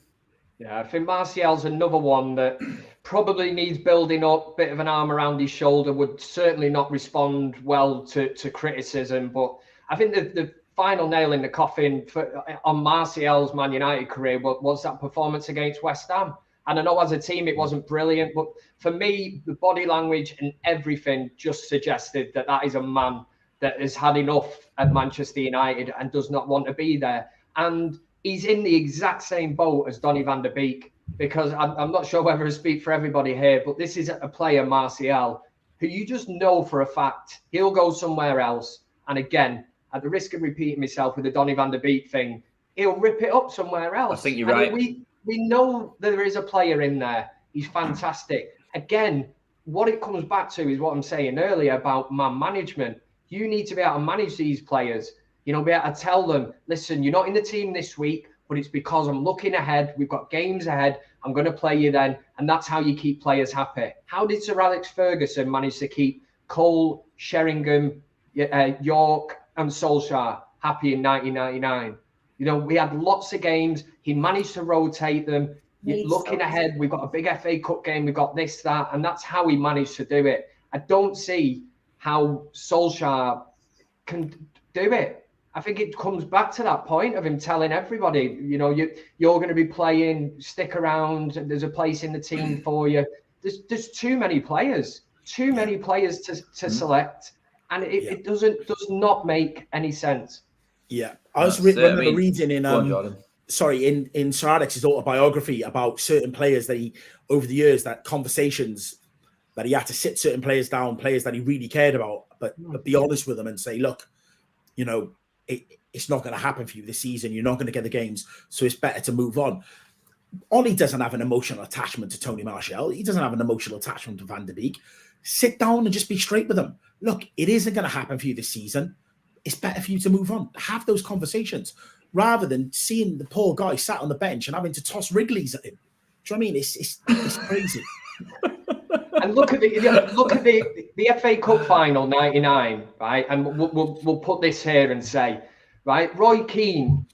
Yeah, I think Martial's another one that probably needs building up, bit of an arm around his shoulder, would certainly not respond well to criticism. But I think the final nail in the coffin on Martial's Man United career was that performance against West Ham. And I know as a team it wasn't brilliant, but for me, the body language and everything just suggested that is a man that has had enough at Manchester United and does not want to be there. And he's in the exact same boat as Donny van de Beek, because I'm not sure whether I speak for everybody here, but this is a player, Martial, who you just know for a fact he'll go somewhere else. And again, at the risk of repeating myself with the Donny van de Beek thing, he'll rip it up somewhere else. I think you're right. We know there is a player in there. He's fantastic. Again, what it comes back to is what I'm saying earlier about man management. You need to be able to manage these players. You know, be able to tell them, listen, you're not in the team this week, but it's because I'm looking ahead. We've got games ahead. I'm going to play you then. And that's how you keep players happy. How did Sir Alex Ferguson manage to keep Cole, Sheringham, York and Solskjaer happy in 1999? You know, we had lots of games. He managed to rotate them. Looking ahead, we've got a big FA Cup game. We've got this, that. And that's how he managed to do it. I don't see how Solskjaer can do it. I think it comes back to that point of him telling everybody, you know, you're going to be playing, stick around. There's a place in the team for you. There's too many players to select, and it does not make any sense. Yeah, I was remember reading in Sir Alex's autobiography about certain players that he, over the years, that conversations that he had to sit certain players down, players that he really cared about, but be honest with them and say, look, you know, it's not going to happen for you this season. You're not going to get the games, so it's better to move on. Ollie doesn't have an emotional attachment to Tony Martial. He doesn't have an emotional attachment to Van de Beek. Sit down and just be straight with them. Look, it isn't going to happen for you this season. It's better for you to move on. Have those conversations rather than seeing the poor guy sat on the bench and having to toss Wrigley's at him. Do you know what I mean? It's crazy. And look at the FA Cup final '99, right? And we'll put this here and say, right, Roy Keane,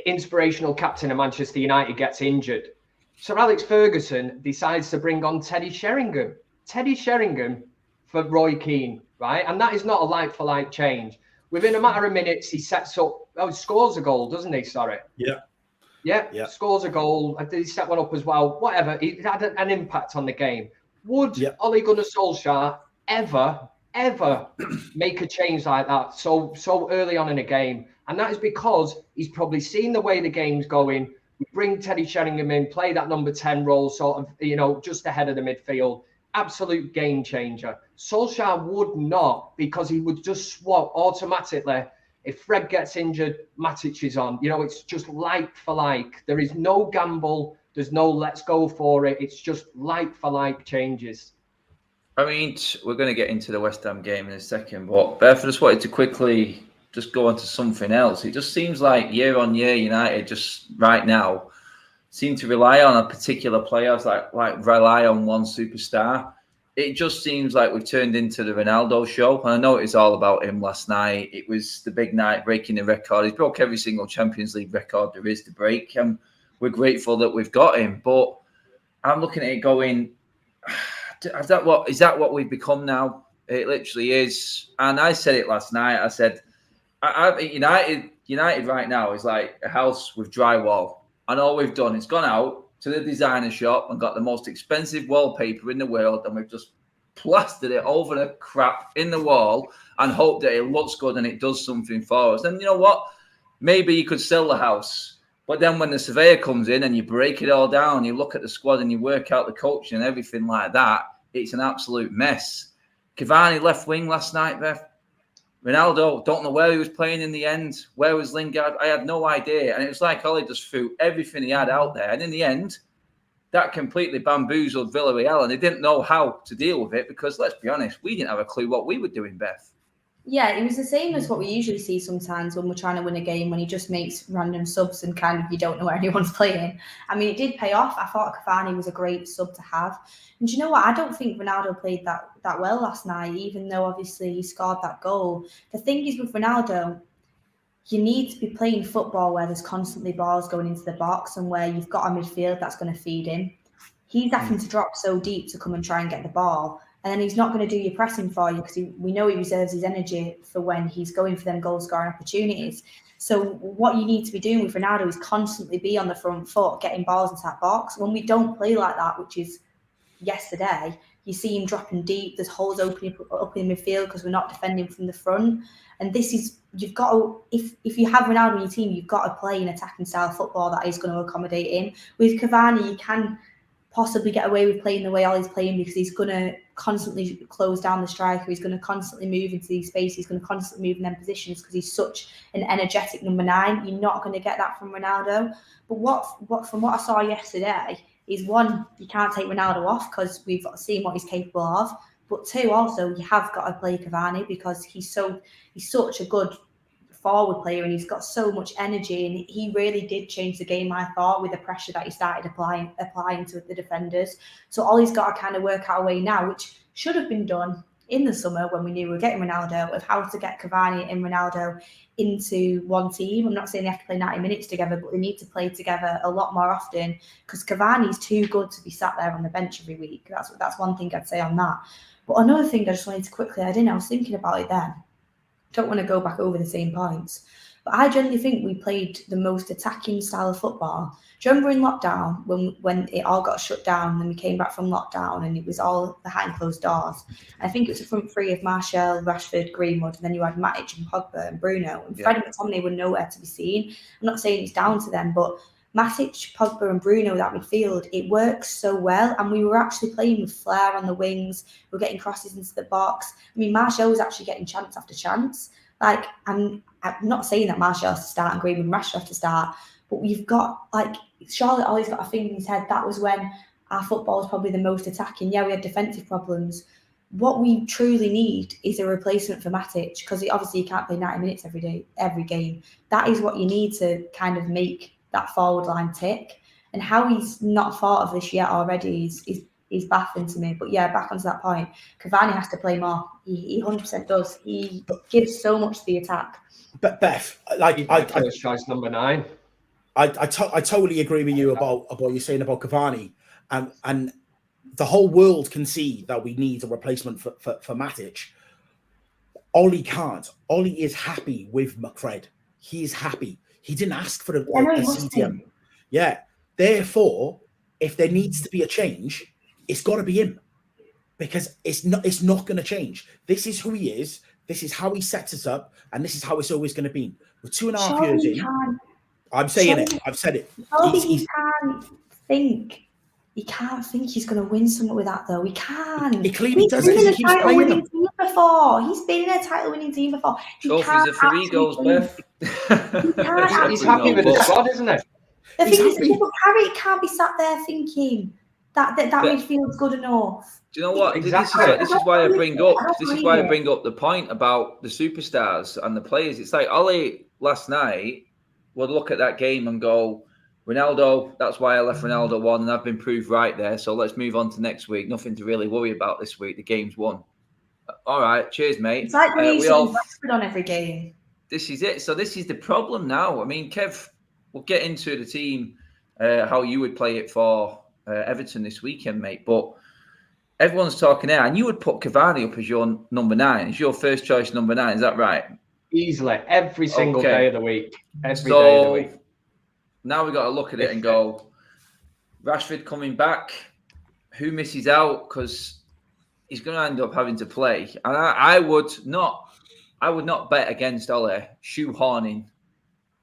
inspirational captain of Manchester United, gets injured. Sir Alex Ferguson decides to bring on Teddy Sheringham for Roy Keane, right? And that is not a like-for-like change. Within a matter of minutes, he sets up, scores a goal, doesn't he? Sorry. Yeah. Scores a goal. Did he set one up as well? Whatever. He had an impact on the game. Would Ole Gunnar Solskjaer ever make a change like that so early on in a game? And that is because he's probably seen the way the game's going. We bring Teddy Sheringham in, play that number 10 role, sort of, you know, just ahead of the midfield. Absolute game changer. Solskjaer would not, because he would just swap automatically. If Fred gets injured, Matic is on. You know, it's just like for like. There is no gamble. There's no let's go for it. It's just like for like changes. I mean, we're going to get into the West Ham game in a second, but Beth, I just wanted to quickly just go on to something else. It just seems like year on year, United just right now seem to rely on a particular player, like rely on one superstar. It just seems like we've turned into the Ronaldo show. And I know it was all about him last night. It was the big night, breaking the record. He's broke every single Champions League record there is to break. We're grateful that we've got him. But I'm looking at it going, is that what we've become now? It literally is. And I said it last night. I said, United right now is like a house with drywall. And all we've done is gone out to the designer shop and got the most expensive wallpaper in the world, and we've just plastered it over the crap in the wall and hope that it looks good and it does something for us. Then you know what? Maybe you could sell the house. But then when the surveyor comes in and you break it all down, you look at the squad and you work out the coaching and everything like that, it's an absolute mess. Cavani left wing last night, Beth. Ronaldo, don't know where he was playing in the end. Where was Lingard? I had no idea. And it was like Ollie just threw everything he had out there. And in the end, that completely bamboozled Villarreal. And they didn't know how to deal with it because, let's be honest, we didn't have a clue what we were doing, Beth. Yeah, it was the same as what we usually see sometimes when we're trying to win a game, when he just makes random subs and kind of you don't know where anyone's playing. I mean, it did pay off. I thought Cavani was a great sub to have. And you know what? I don't think Ronaldo played that well last night, even though obviously he scored that goal. The thing is with Ronaldo, you need to be playing football where there's constantly balls going into the box and where you've got a midfield that's going to feed him. He's having to drop so deep to come and try and get the ball. And then he's not going to do your pressing for you because we know he reserves his energy for when he's going for them goal-scoring opportunities. So what you need to be doing with Ronaldo is constantly be on the front foot, getting balls into that box. When we don't play like that, which is yesterday, you see him dropping deep. There's holes opening up in midfield because we're not defending from the front. And this is, you've got to, if you have Ronaldo in your team, you've got to play an attacking style football that is going to accommodate him. With Cavani, you can possibly get away with playing the way Ollie's playing because he's going to constantly close down the striker. He's going to constantly move into these spaces. He's going to constantly move in them positions because he's such an energetic number 9. You're not going to get that from Ronaldo. But what from what I saw yesterday is, one, you can't take Ronaldo off because we've seen what he's capable of. But 2, also, you have got to play Cavani because he's such a good forward player and he's got so much energy, and he really did change the game, I thought, with the pressure that he started applying to the defenders. So Ollie's got to kind of work out a way now, which should have been done in the summer when we knew we were getting Ronaldo, of how to get Cavani and Ronaldo into one team. I'm not saying they have to play 90 minutes together, but they need to play together a lot more often because Cavani's too good to be sat there on the bench every week. That's one thing I'd say on that. But another thing I just wanted to quickly add in, I was thinking about it then. Don't want to go back over the same points, but I generally think we played the most attacking style of football. Do you remember in lockdown when it all got shut down and we came back from lockdown and it was all behind closed doors? I think it was the front three of Martial, Rashford, Greenwood, and then you had Matic and Pogba and Bruno. And Freddie McTominay were nowhere to be seen. I'm not saying it's down to them, but Matic, Pogba and Bruno, that midfield, it works so well. And we were actually playing with flair on the wings. We were getting crosses into the box. I mean, Martial was actually getting chance after chance. Like, I'm not saying that Martial has to start and Greenwood and Rashford have to start, but we've got, like, Charlotte always got a thing in his head. That was when our football was probably the most attacking. Yeah, we had defensive problems. What we truly need is a replacement for Matic because obviously you can't play 90 minutes every game. That is what you need to kind of make that forward line tick, and how he's not thought of this yet already is baffling to me. But yeah, back onto that point, Cavani has to play more. He 100% does. He gives so much to the attack. But Beth, like first choice number 9. I totally agree with you about what you're saying about Cavani, and the whole world can see that we need a replacement for Matic. Ollie can't. Ollie is happy with McFred. He is happy. He didn't ask for a CDM. Yeah. Therefore, if there needs to be a change, it's got to be him, because it's not going to change. This is who he is. This is how he sets us up, and this is how it's always going to be. We're 2.5 years in. I'm saying it. I've said it. He can't think he's going to win something with that, though. He can. He clearly does. He's been in a title-winning team before. He's been in a title-winning team before. Trophies are for egos, Beth. He's happy with the squad, isn't he? The thing is, people can't be sat there thinking that midfield's good enough. Do you know what? Exactly. This is why I bring up the point about the superstars and the players. It's like Ollie last night would look at that game and go, Ronaldo, that's why I left Ronaldo one, and I've been proved right there. So let's move on to next week. Nothing to really worry about this week. The game's won. All right, cheers, mate. It's like we Rashford on every game. This is it. So this is the problem now. I mean, Kev, we'll get into the team, how you would play it for Everton this weekend, mate. But everyone's talking there, and you would put Cavani up as your number 9. It's your first choice number 9. Is that right? Easily, every single day of the week. Every day of the week. Now we've got to look at it and go, Rashford coming back, who misses out? Because he's going to end up having to play. And I would not bet against Ole shoehorning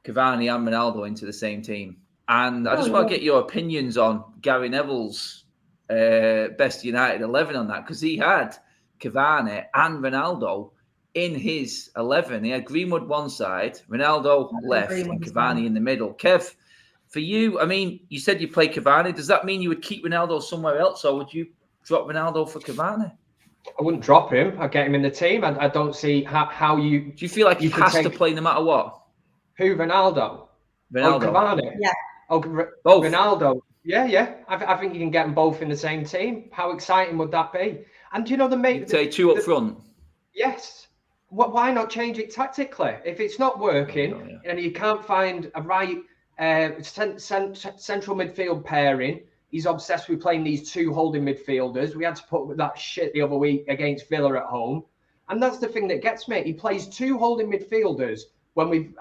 Cavani and Ronaldo into the same team. And I just want to get your opinions on Gary Neville's best United 11 on that, because he had Cavani and Ronaldo in his 11. He had Greenwood one side, Ronaldo left, and Cavani in the middle. Kev, for you, I mean, you said you play Cavani. Does that mean you would keep Ronaldo somewhere else, or would you drop Ronaldo for Cavani? I wouldn't drop him. I'd get him in the team. I don't see how you... Do you feel like he has to play no matter what? Who, Ronaldo? Ronaldo. Oh, Cavani? Yeah. Oh, both. Ronaldo. Yeah. I think you can get them both in the same team. How exciting would that be? And you know, say two up front. Yes. Why not change it tactically? If it's not working and you can't find a right central midfield pairing, he's obsessed with playing these two holding midfielders. We had to put that shit the other week against Villa at home. And that's the thing that gets me. He plays two holding midfielders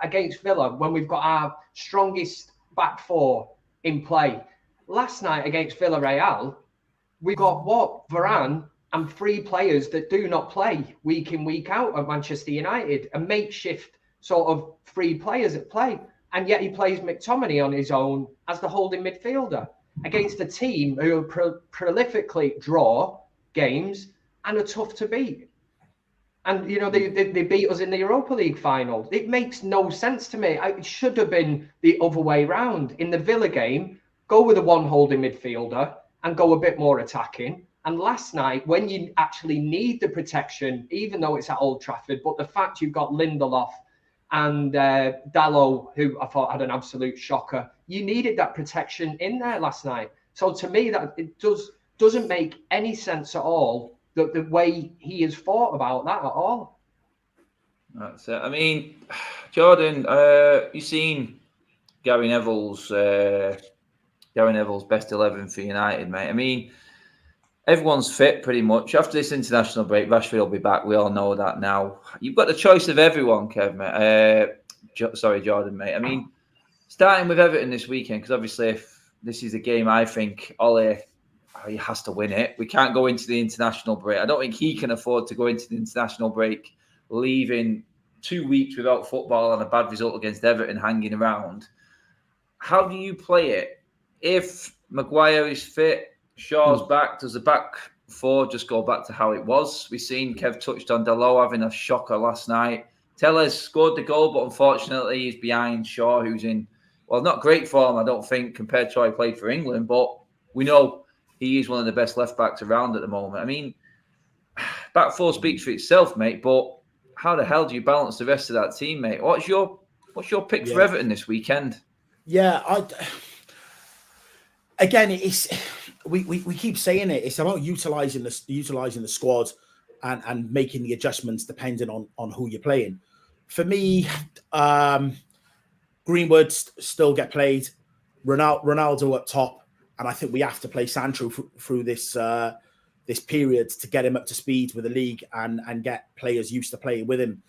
against Villa when we've got our strongest back four in play. Last night against Villarreal, we got Varane and 3 players that do not play week in, week out at Manchester United, a makeshift sort of 3 players at play. And yet he plays McTominay on his own as the holding midfielder against a team who prolifically draw games and are tough to beat. And, you know, they beat us in the Europa League final. It makes no sense to me. It should have been the other way round. In the Villa game, go with a one holding midfielder and go a bit more attacking. And last night, when you actually need the protection, even though it's at Old Trafford, but the fact you've got Lindelof and Dalot, who I thought had an absolute shocker, you needed that protection in there last night. So to me, that it doesn't make any sense at all, the way he has thought about that at all. That's it. I mean, Jordan, you've seen Gary Neville's best 11 for United, mate. I mean, everyone's fit pretty much. After this international break, Rashford will be back. We all know that now. You've got the choice of everyone, Kev, mate. Jordan, mate. I mean, starting with Everton this weekend, because obviously if this is a game I think Ole, he has to win it. We can't go into the international break. I don't think he can afford to go into the international break leaving 2 weeks without football and a bad result against Everton hanging around. How do you play it? If Maguire is fit, Shaw's back, does the back four just go back to how it was? We've seen Kev touched on Dalot having a shocker last night. Tellez scored the goal, but unfortunately he's behind Shaw, who's in, well, not great form, I don't think, compared to how he played for England, but we know he is one of the best left-backs around at the moment. I mean, back four speaks for itself, mate, but how the hell do you balance the rest of that team, mate? What's your pick for Everton this weekend? Yeah, again, it's we keep saying it. It's about utilizing the squad and making the adjustments depending on who you're playing. For me, Greenwood still get played, Ronaldo up top, and I think we have to play Sancho through this period to get him up to speed with the league and get players used to playing with him.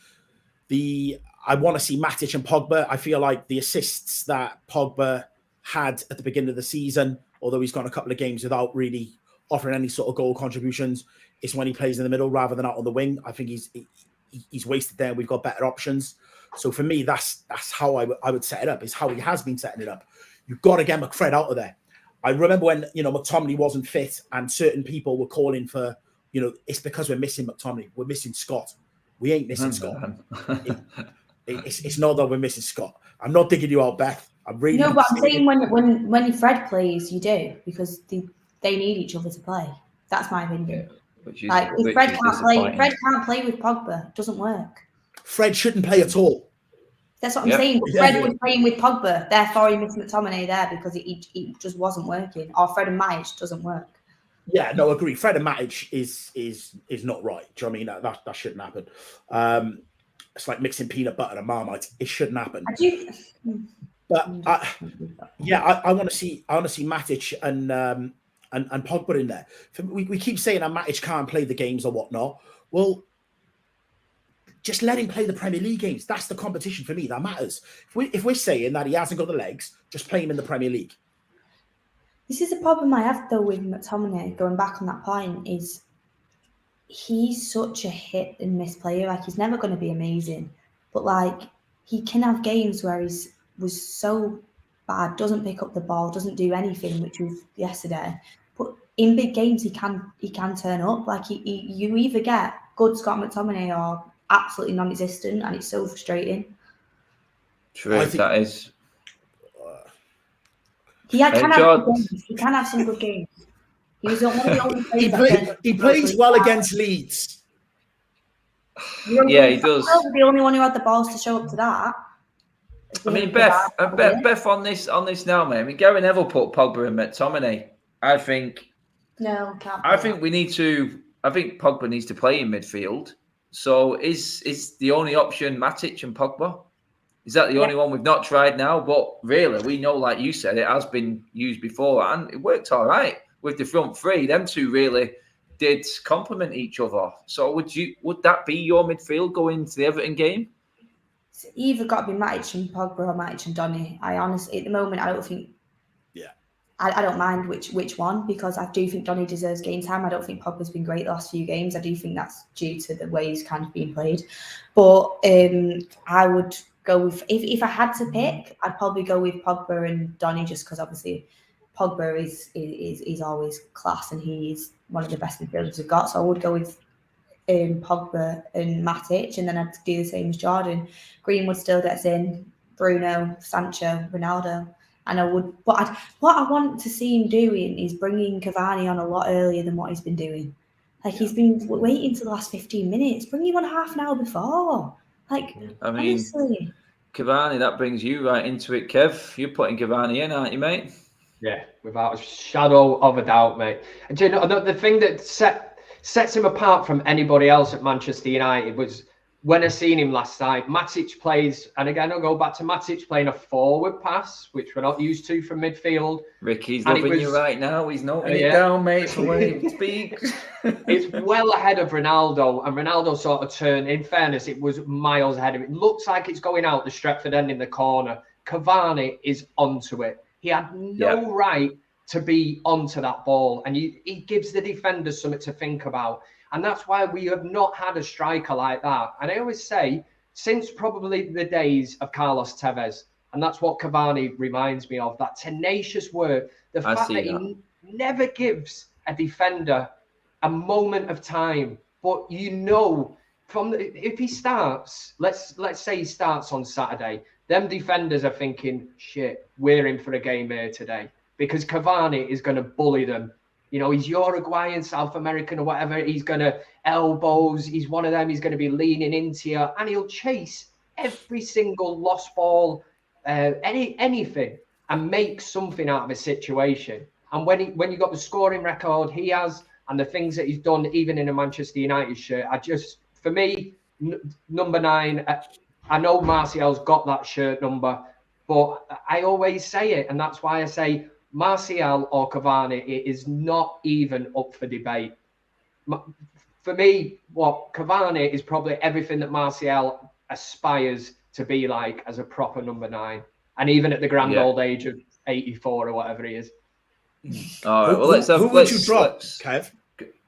I want to see Matic and Pogba. I feel like the assists that Pogba had at the beginning of the season, although he's gone a couple of games without really offering any sort of goal contributions, is when he plays in the middle rather than out on the wing. I think he's wasted there. We've got better options. So for me, that's how I would set it up. Is how he has been setting it up. You've got to get McFred out of there. I remember when McTominay wasn't fit and certain people were calling for it's because we're missing McTominay. We're missing Scott. We ain't missing Scott. It's not that we're missing Scott. I'm not digging you out, Beth. I'm really but I'm saying when Fred plays, you do, because they need each other to play. That's my opinion. If Fred can't play with Pogba, it doesn't work. Fred shouldn't play at all. That's what I'm saying. Fred was playing with Pogba, therefore he missed McTominay there because it just wasn't working. Or Fred and Matic doesn't work. Yeah, no, agree. Fred and Matic is not right. Do you know what I mean? That shouldn't happen. It's like mixing peanut butter and Marmite. It shouldn't happen. But I want to see Matic and Pogba in there. We keep saying that Matic can't play the games or whatnot. Well, just let him play the Premier League games. That's the competition for me. That matters. If we're saying that he hasn't got the legs, just play him in the Premier League. This is a problem I have though with McTominay. Going back on that point, is he's such a hit and miss player. Like, he's never going to be amazing, but like, he can have games where was so bad, doesn't pick up the ball, doesn't do anything, which was yesterday. But in big games, he can turn up. Like, you either get good Scott McTominay or absolutely non-existent, and it's so frustrating. True, that is. He can have good games. He can have some good games. He was one of the only players. He plays well against Leeds. Yeah, he does. The only one who had the balls to show up to that. I mean, Beth, on this now, mate. I mean, Gary Neville put Pogba and McTominay. I think. No, can't. I think we need to. I think Pogba needs to play in midfield. So is the only option Matic and Pogba? Is that the only one we've not tried now? But really, we know, like you said, it has been used before and it worked all right with the front three. Them two really did complement each other. So would that be your midfield going into the Everton game? It's either got to be Matic and Pogba or Matic and Donny. I honestly, at the moment, I don't think. Yeah. I don't mind which one, because I do think Donny deserves game time. I don't think Pogba's been great the last few games. I do think that's due to the way he's kind of being played. But I would go with, if I had to pick, I'd probably go with Pogba and Donny, just because obviously Pogba is always class and he's one of the best midfielders we've got. So I would go with Pogba and Matic, and then I'd do the same as Jordan. Greenwood still gets in, Bruno, Sancho, Ronaldo. And I would, but what I want to see him doing is bringing Cavani on a lot earlier than what he's been doing. Like, he's been waiting to the last 15 minutes. Bring him on half an hour before. Like, I mean, honestly. Cavani, that brings you right into it, Kev. You're putting Cavani in, aren't you, mate? Yeah, without a shadow of a doubt, mate. And do you know, the thing that sets him apart from anybody else at Manchester United was when I seen him last night. Matic plays, and again, I'll go back to Matic playing a forward pass, which we're not used to from midfield. Ricky's loving you right now. He's noting it down, mate, for when he speaks. It's well ahead of Ronaldo, and Ronaldo sort of turned. In fairness, it was miles ahead of it. Looks like it's going out the Stretford end in the corner. Cavani is onto it. He had no right to be onto that ball, and he gives the defenders something to think about. And that's why we have not had a striker like that. And I always say, since probably the days of Carlos Tevez, and that's what Cavani reminds me of, that tenacious work, the fact that he never gives a defender a moment of time. But you know, if he starts, let's say he starts on Saturday, them defenders are thinking, shit, we're in for a game here today, because Cavani is going to bully them. You know, he's Uruguayan, South American or whatever. He's going to elbows. He's one of them. He's going to be leaning into you, and he'll chase every single lost ball, anything, and make something out of a situation. And when you got the scoring record he has, and the things that he's done, even in a Manchester United shirt, for me, number 9. I know Martial's got that shirt number, but I always say it, and that's why I say Martial or Cavani, it is not even up for debate. For me, Cavani is probably everything that Martial aspires to be like as a proper number 9, and even at the grand old age of 84 or whatever he is. All right, well, who would you drop, Kev?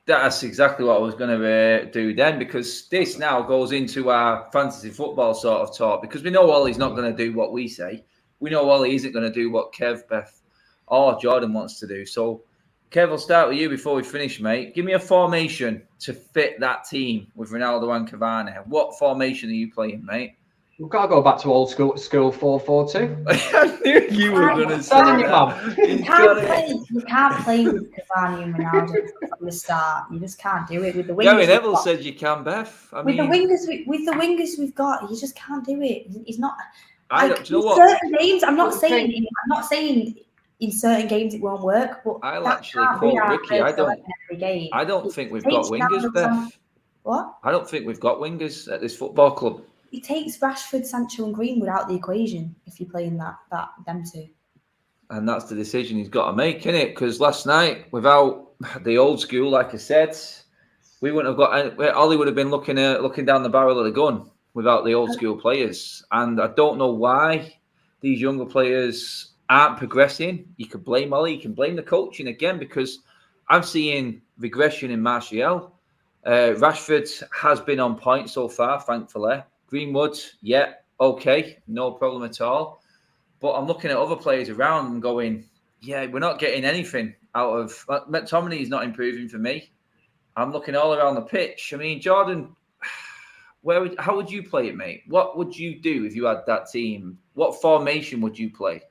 That's exactly what I was going to do then, because this now goes into our fantasy football sort of talk, because we know Ollie's not going to do what we say. We know Ollie isn't going to do what Kev, Beth, or Jordan wants to do. So, Kev, I'll start with you before we finish, mate. Give me a formation to fit that team with Ronaldo and Cavani. What formation are you playing, mate? We've got to go back to old school 4-4-2. I knew you were going to say that. You can't play with Cavani and Ronaldo from the start. You just can't do it with the wingers. Gary Neville said you can, Beth. With the wingers we've got, you just can't do it. He's not. Certain games, I'm not saying in certain games it won't work, but I'll actually call Ricky. I don't think we've got wingers, Beth. What? I don't think we've got wingers at this football club. It takes Rashford, Sancho, and Greenwood out of the equation if you're playing them two. And that's the decision he's got to make, isn't it? Because last night, without the old school, like I said, we wouldn't have got. Ollie would have been looking down the barrel of the gun without the old school players. And I don't know why these younger players aren't progressing. You could blame Ollie. You can blame the coaching again, because I'm seeing regression in Martial. Rashford has been on point so far, thankfully. Greenwood, yeah, okay, no problem at all. But I'm looking at other players around and going, yeah, we're not getting anything out of... McTominay is not improving for me. I'm looking all around the pitch. I mean, Jordan, how would you play it, mate? What would you do if you had that team? What formation would you play?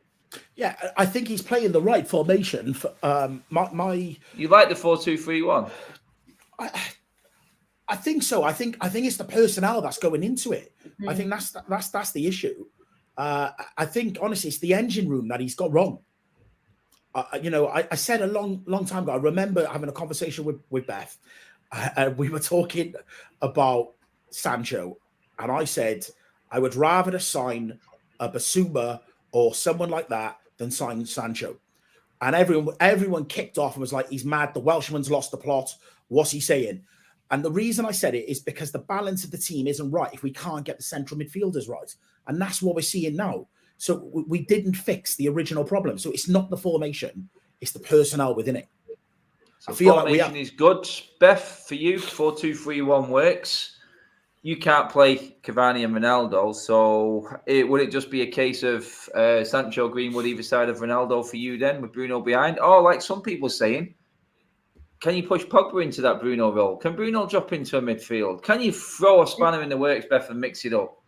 Yeah, I think he's playing the right formation. For, You like the 4-2-3-1? I think so. I think it's the personnel that's going into it. I think that's the issue. I think honestly, it's the engine room that he's got wrong. I said a long time ago. I remember having a conversation with Beth. We were talking about Sancho, and I said I would rather sign a Basuma or someone like that than sign Sancho. And everyone kicked off and was like, he's mad. The Welshman's lost the plot. What's he saying? And the reason I said it is because the balance of the team isn't right if we can't get the central midfielders right. And that's what we're seeing now. So we didn't fix the original problem. So it's not the formation, it's the personnel within it. So formation is good. Beth, for you, 4-2-3-1 works. You can't play Cavani and Ronaldo, so would it just be a case of Sancho, Greenwood either side of Ronaldo for you then, with Bruno behind? Or like some people saying, can you push Pogba into that Bruno role? Can Bruno drop into a midfield? Can you throw a spanner in the works, Beth, and mix it up?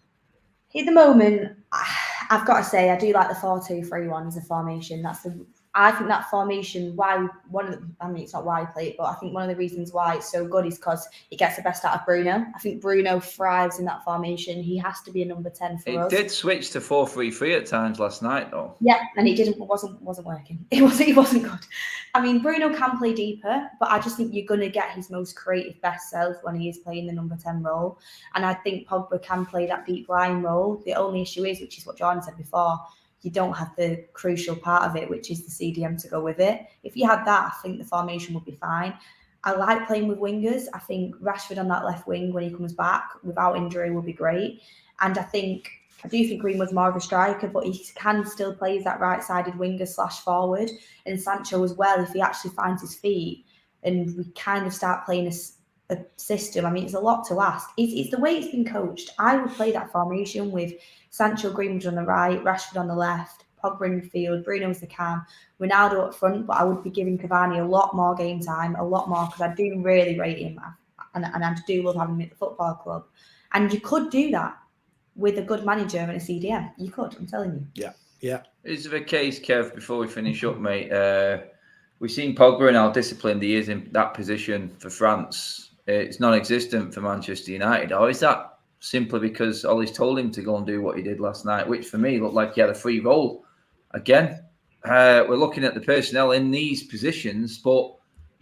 At the moment, I've got to say, I do like the 4-2-3-1 as a formation. I think that formation, it's not why I play it, but I think one of the reasons why it's so good is because it gets the best out of Bruno. I think Bruno thrives in that formation. He has to be a number 10 for us. It did switch to 4-3-3 at times last night, though. Yeah, and it wasn't working. It wasn't good. I mean, Bruno can play deeper, but I just think you're going to get his most creative, best self when he is playing the number 10 role. And I think Pogba can play that deep line role. The only issue is, which is what Jordan said before, you don't have the crucial part of it, which is the CDM to go with it. If you had that, I think the formation would be fine. I like playing with wingers. I think Rashford on that left wing when he comes back without injury will be great. And I do think Greenwood's more of a striker, but he can still play as that right-sided winger / forward. And Sancho as well, if he actually finds his feet and we kind of start playing a system. I mean, it's a lot to ask. It's the way it's been coached. I would play that formation with Sancho, Greenwood on the right, Rashford on the left, Pogba in midfield, Bruno's the cam, Ronaldo up front, but I would be giving Cavani a lot more game time, a lot more, because I do really rate him and I do love having him at the football club. And you could do that with a good manager and a CDM. You could, I'm telling you. Yeah. Is there a case, Kev, before we finish up, mate? We've seen Pogba and how disciplined he is in that position for France. It's non-existent for Manchester United. Or is that simply because Ollie's told him to go and do what he did last night, which for me looked like he had a free role? Again, we're looking at the personnel in these positions, but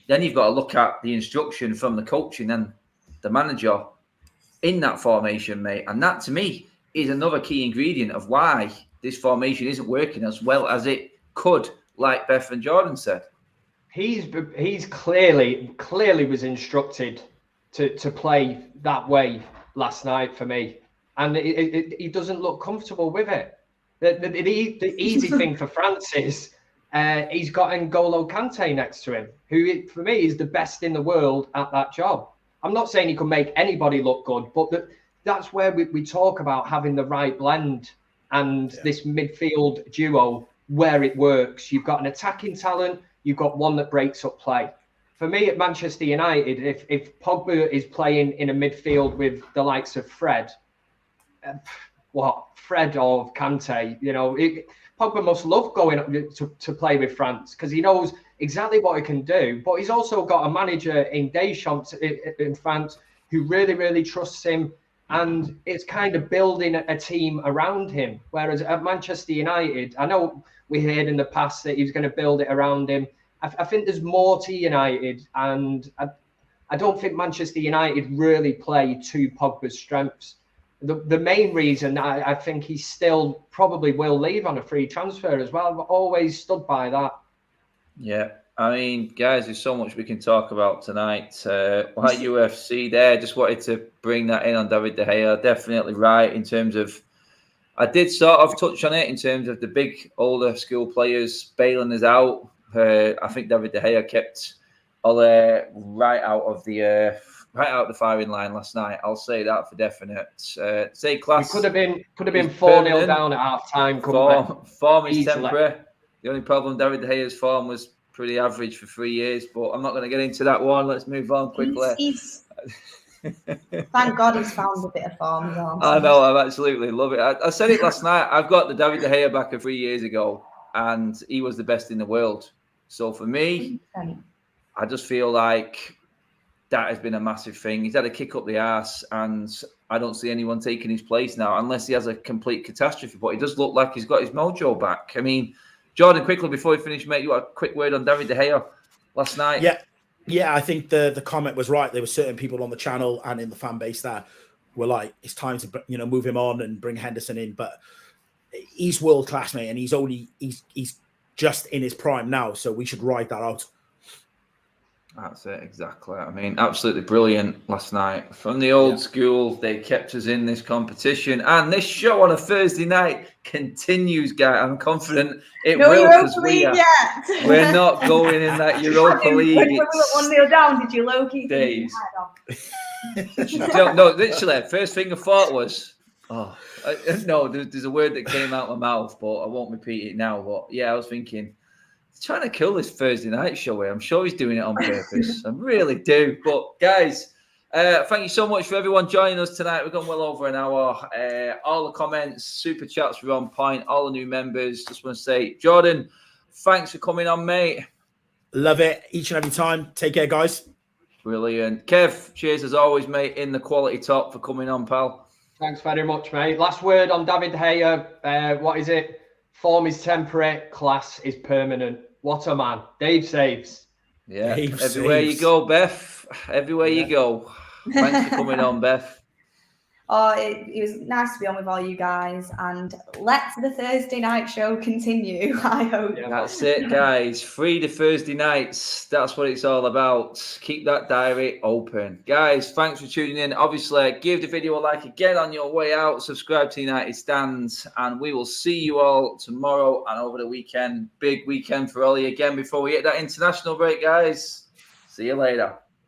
then you've got to look at the instruction from the coaching and the manager in that formation, mate. And that, to me, is another key ingredient of why this formation isn't working as well as it could, like Beth and Jordan said. He's clearly was instructed to play that way last night for me, and he doesn't look comfortable with it. The easy thing for France is he's got N'Golo Kante next to him, who for me is the best in the world at that job. I'm not saying he can make anybody look good, but that's where we talk about having the right blend and this midfield duo where it works. You've got an attacking talent, you've got one that breaks up play. For me at Manchester United, if Pogba is playing in a midfield with the likes of Fred or Kante, Pogba must love going to play with France because he knows exactly what he can do. But he's also got a manager in Deschamps in France who really, really trusts him. And it's kind of building a team around him. Whereas at Manchester United, I know we heard in the past that he was going to build it around him. I think there's more to United, and I don't think Manchester United really play to Pogba's strengths. The main reason I think he still probably will leave on a free transfer as well. I've always stood by that. Yeah, I mean, guys, there's so much we can talk about tonight. Like UFC there, just wanted to bring that in on David De Gea. Definitely right in terms of, I did sort of touch on it in terms of the big older school players bailing us out. I think David De Gea kept Ole right out of the right out the firing line last night. I'll say that for definite. Say class. We could have been 4-0 permanent. down at half time. Form is Easily. temporary. The only problem, David De Gea's form was pretty average for 3 years, but I'm not going to get into that one. Let's move on quickly. Thank God he's found a bit of form. I know, I absolutely love it. I said it last night. I've got the David De Gea back of 3 years ago, and he was the best in the world. So for me, 100%. I just feel like that has been a massive thing. He's had a kick up the arse, and I don't see anyone taking his place now unless he has a complete catastrophe. But it does look like he's got his mojo back. I mean, Jordan, quickly before we finish, mate, you got a quick word on David De Gea last night? Yeah, I think the comment was right. There were certain people on the channel and in the fan base that were like, it's time to move him on and bring Henderson in. But he's world class, mate, and he's just in his prime now, so we should ride that out. That's it, exactly. I mean, absolutely brilliant last night. From the old school, they kept us in this competition. And this show on a Thursday night continues, guys. I'm confident it will, because we're not going in that Europa League. When we were 1-0 down, did you low-key days. No, literally, first thing I thought was, no, there's a word that came out of my mouth, but I won't repeat it now. But yeah, I was thinking, trying to kill this Thursday night show here. I'm sure he's doing it on purpose. I really do. But guys, thank you so much for everyone joining us tonight. We've gone well over an hour. All the comments, super chats were on point. All the new members. Just want to say, Jordan, thanks for coming on, mate. Love it each and every time. Take care, guys. Brilliant. Kev, cheers as always, mate, in the quality top for coming on, pal. Thanks very much, mate. Last word on David De Gea. What is it? Form is temporary, class is permanent. What a man. Dave saves. Yeah, everywhere you go, Beth. Everywhere you go. Thanks for coming on, Beth. It was nice to be on with all you guys, and let the Thursday night show continue, I hope. Yeah, that's it, guys. Free the Thursday nights. That's what it's all about. Keep that diary open. Guys, thanks for tuning in. Obviously, give the video a like again on your way out. Subscribe to United Stands, and we will see you all tomorrow and over the weekend. Big weekend for Ollie again before we hit that international break, guys. See you later.